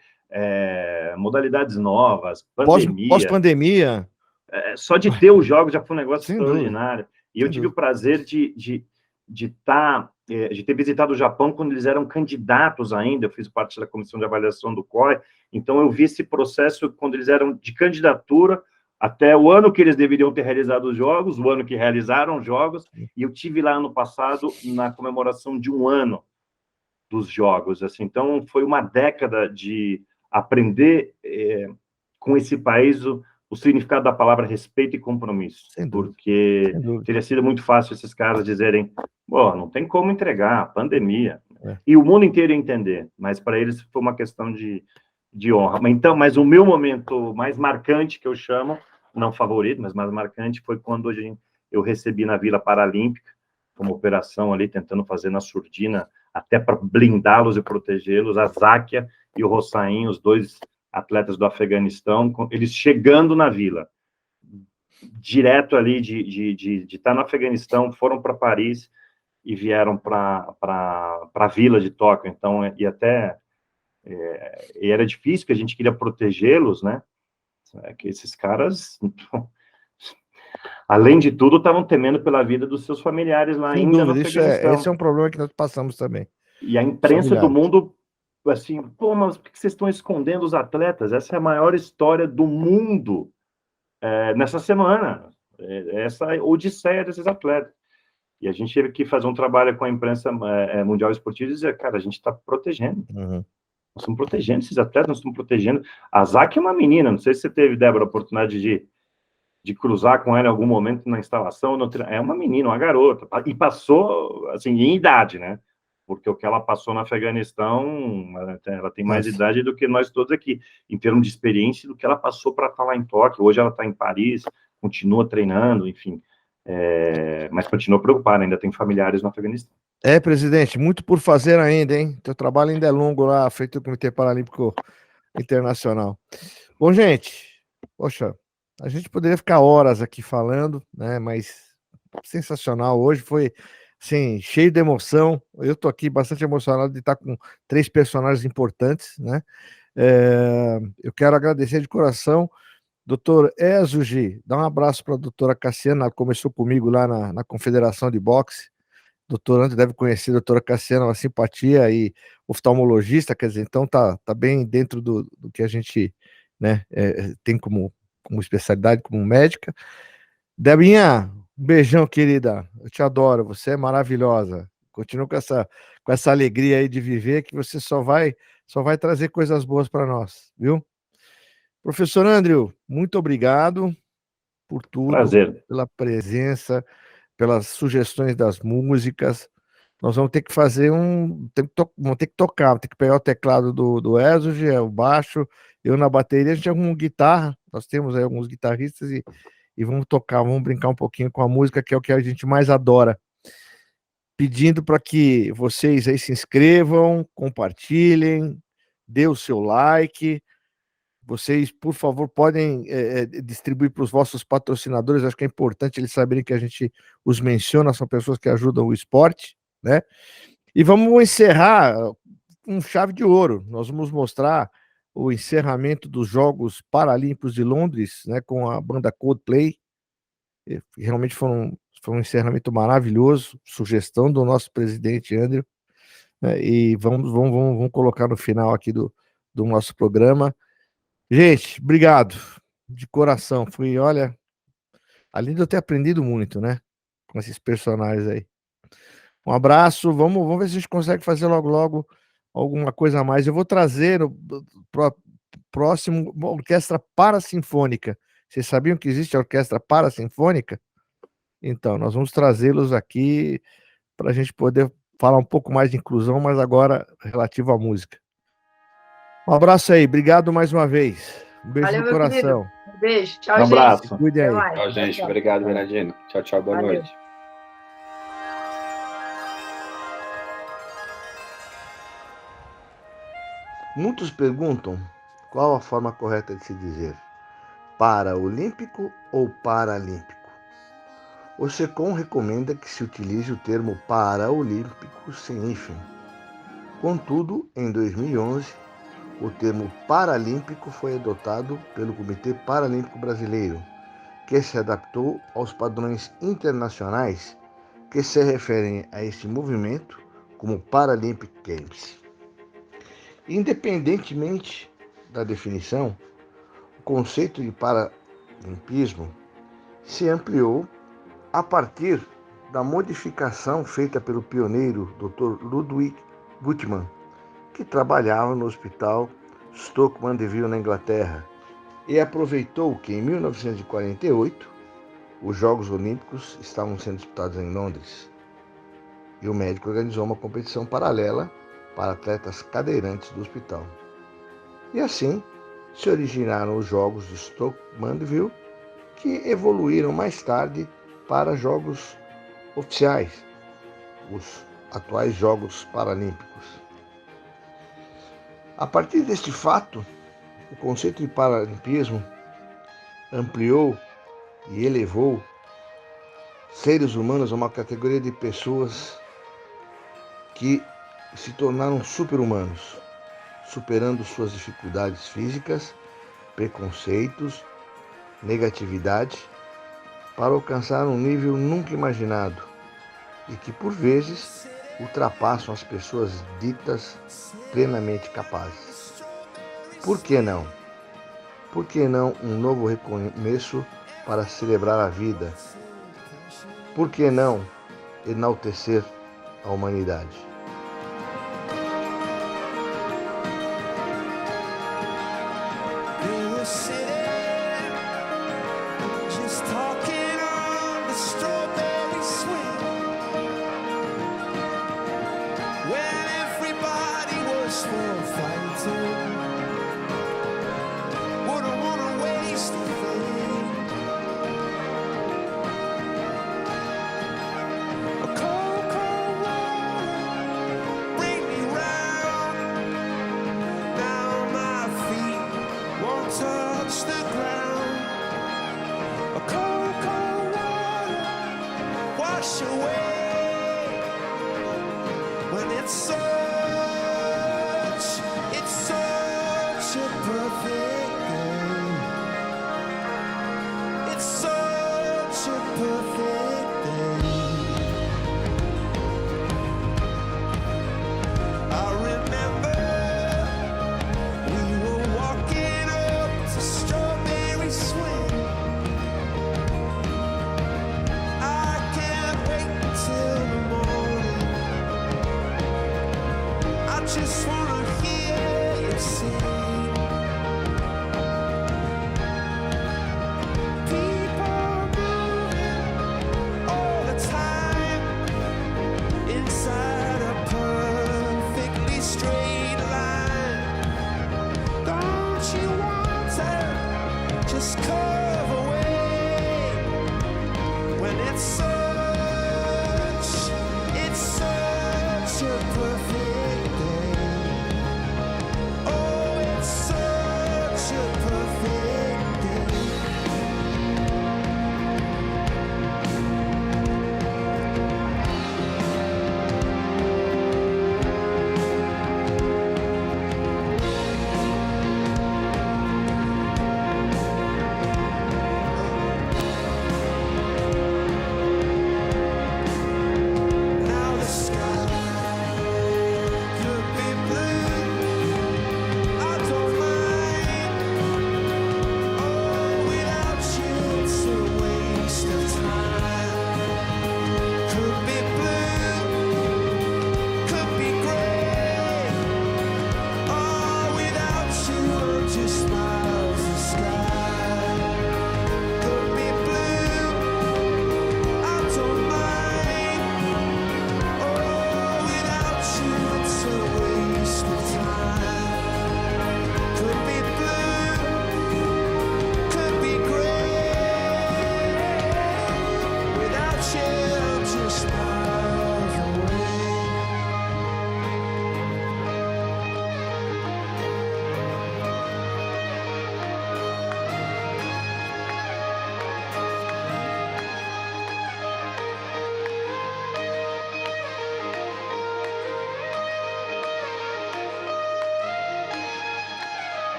modalidades novas, pandemia... Pós-pandemia... Só de ter os jogos já foi um negócio Sem extraordinário. Dúvida. E eu tive o prazer de ter visitado o Japão quando eles eram candidatos ainda. Eu fiz parte da comissão de avaliação do COI, então eu vi esse processo quando eles eram de candidatura até o ano que eles deveriam ter realizado os jogos, o ano que realizaram os jogos, e eu tive lá ano passado na comemoração de 1 ano dos jogos. Assim, então foi uma década de aprender com esse país o significado da palavra respeito e compromisso, Sem dúvida, porque sem dúvida. teria sido muito fácil esses caras dizerem, não tem como entregar, pandemia, É. e o mundo inteiro ia entender, mas para eles foi uma questão de honra. Mas o meu momento mais marcante, que eu chamo, não favorito, mas mais marcante, foi quando eu recebi na Vila Paralímpica, uma operação ali, tentando fazer na surdina, até para blindá-los e protegê-los, a Záquia e o Hossain, os dois atletas do Afeganistão, eles chegando na Vila, direto ali de estar no Afeganistão, foram para Paris e vieram para a Vila de Tóquio. Então, e era difícil, porque a gente queria protegê-los, né? Que esses caras, além de tudo, estavam temendo pela vida dos seus familiares lá Sem ainda no dúvida, Afeganistão. esse é um problema que nós passamos também. E a imprensa do mundo, assim, mas por que vocês estão escondendo os atletas? Essa é a maior história do mundo nessa semana. Essa odisseia desses atletas. E a gente teve que fazer um trabalho com a imprensa mundial esportiva e dizer, cara, a gente está protegendo. Uhum. Nós estamos protegendo esses atletas, nós estamos protegendo. A Záquia é uma menina, não sei se você teve, Débora, a oportunidade de cruzar com ela em algum momento na instalação. É uma menina, uma garota. E passou, assim, em idade, né? Porque o que ela passou no Afeganistão, ela tem mais idade do que nós todos aqui, em termos de experiência, do que ela passou para estar lá em Tóquio. Hoje ela está em Paris, continua treinando, enfim. Mas continua preocupada, ainda tem familiares no Afeganistão. Presidente, muito por fazer ainda, hein? Teu trabalho ainda é longo lá, feito no Comitê Paralímpico Internacional. Bom, gente, poxa, a gente poderia ficar horas aqui falando, né? Mas sensacional. Hoje foi, assim, cheio de emoção. Eu tô aqui bastante emocionado de estar com 3 personagens importantes, né? Eu quero agradecer de coração. Doutor Ezugi, dá um abraço para a doutora Cassiana, ela começou comigo lá na Confederação de Boxe. Doutor André deve conhecer a doutora Cassiana, uma simpatia e oftalmologista, quer dizer, então tá bem dentro do que a gente, né, tem como especialidade, como médica. Debinha, um beijão, querida, eu te adoro, você é maravilhosa, continua com essa alegria aí de viver, que você só vai trazer coisas boas para nós, viu? Professor Andrew, muito obrigado por tudo. Prazer. Pela presença, pelas sugestões das músicas. Nós vamos ter que fazer vamos ter que tocar, vamos ter que pegar o teclado do Ezugi, o baixo, eu na bateria, a gente arruma guitarra, nós temos aí alguns guitarristas e vamos tocar, vamos brincar um pouquinho com a música, que é o que a gente mais adora. Pedindo para que vocês aí se inscrevam, compartilhem, dê o seu like. Vocês, por favor, podem distribuir para os vossos patrocinadores. Acho que é importante eles saberem que a gente os menciona, são pessoas que ajudam o esporte, né? E vamos encerrar com chave de ouro. Nós vamos mostrar o encerramento dos Jogos Paralímpicos de Londres, né, com a banda Coldplay. Realmente foi um encerramento maravilhoso, sugestão do nosso presidente Andrew, né, e vamos colocar no final aqui do nosso programa. Gente, obrigado, de coração. Olha, além de eu ter aprendido muito, né, com esses personagens aí. Um abraço, vamos ver se a gente consegue fazer logo alguma coisa a mais. Eu vou trazer no próximo uma orquestra parasinfônica. Vocês sabiam que existe a orquestra parasinfônica? Então, nós vamos trazê-los aqui para a gente poder falar um pouco mais de inclusão, mas agora relativo à música. Um abraço aí, obrigado mais uma vez. Um beijo Valeu, no meu coração. querido. Um beijo. Tchau, Um gente. abraço. Cuidem Até aí. mais. Tchau, gente. Obrigado, Bernardino. Tchau, boa Valeu. noite. Muitos perguntam qual a forma correta de se dizer, paraolímpico ou paralímpico. O SECOM recomenda que se utilize o termo paraolímpico sem hífen. Contudo, em 2011, o termo paralímpico foi adotado pelo Comitê Paralímpico Brasileiro, que se adaptou aos padrões internacionais que se referem a este movimento como Paralympic Games. Independentemente da definição, o conceito de paralimpismo se ampliou a partir da modificação feita pelo pioneiro Dr. Ludwig Guttmann, que trabalhava no Hospital Stoke Mandeville, na Inglaterra, e aproveitou que em 1948 os Jogos Olímpicos estavam sendo disputados em Londres e o médico organizou uma competição paralela para atletas cadeirantes do hospital. E assim se originaram os Jogos de Stoke Mandeville, que evoluíram mais tarde para Jogos oficiais, os atuais Jogos Paralímpicos. A partir deste fato, o conceito de paralimpismo ampliou e elevou seres humanos a uma categoria de pessoas que se tornaram super-humanos, superando suas dificuldades físicas, preconceitos, negatividade, para alcançar um nível nunca imaginado e que, por vezes, ultrapassam as pessoas ditas plenamente capazes. Por que não? Por que não um novo recomeço para celebrar a vida? Por que não enaltecer a humanidade? Wash away when it's so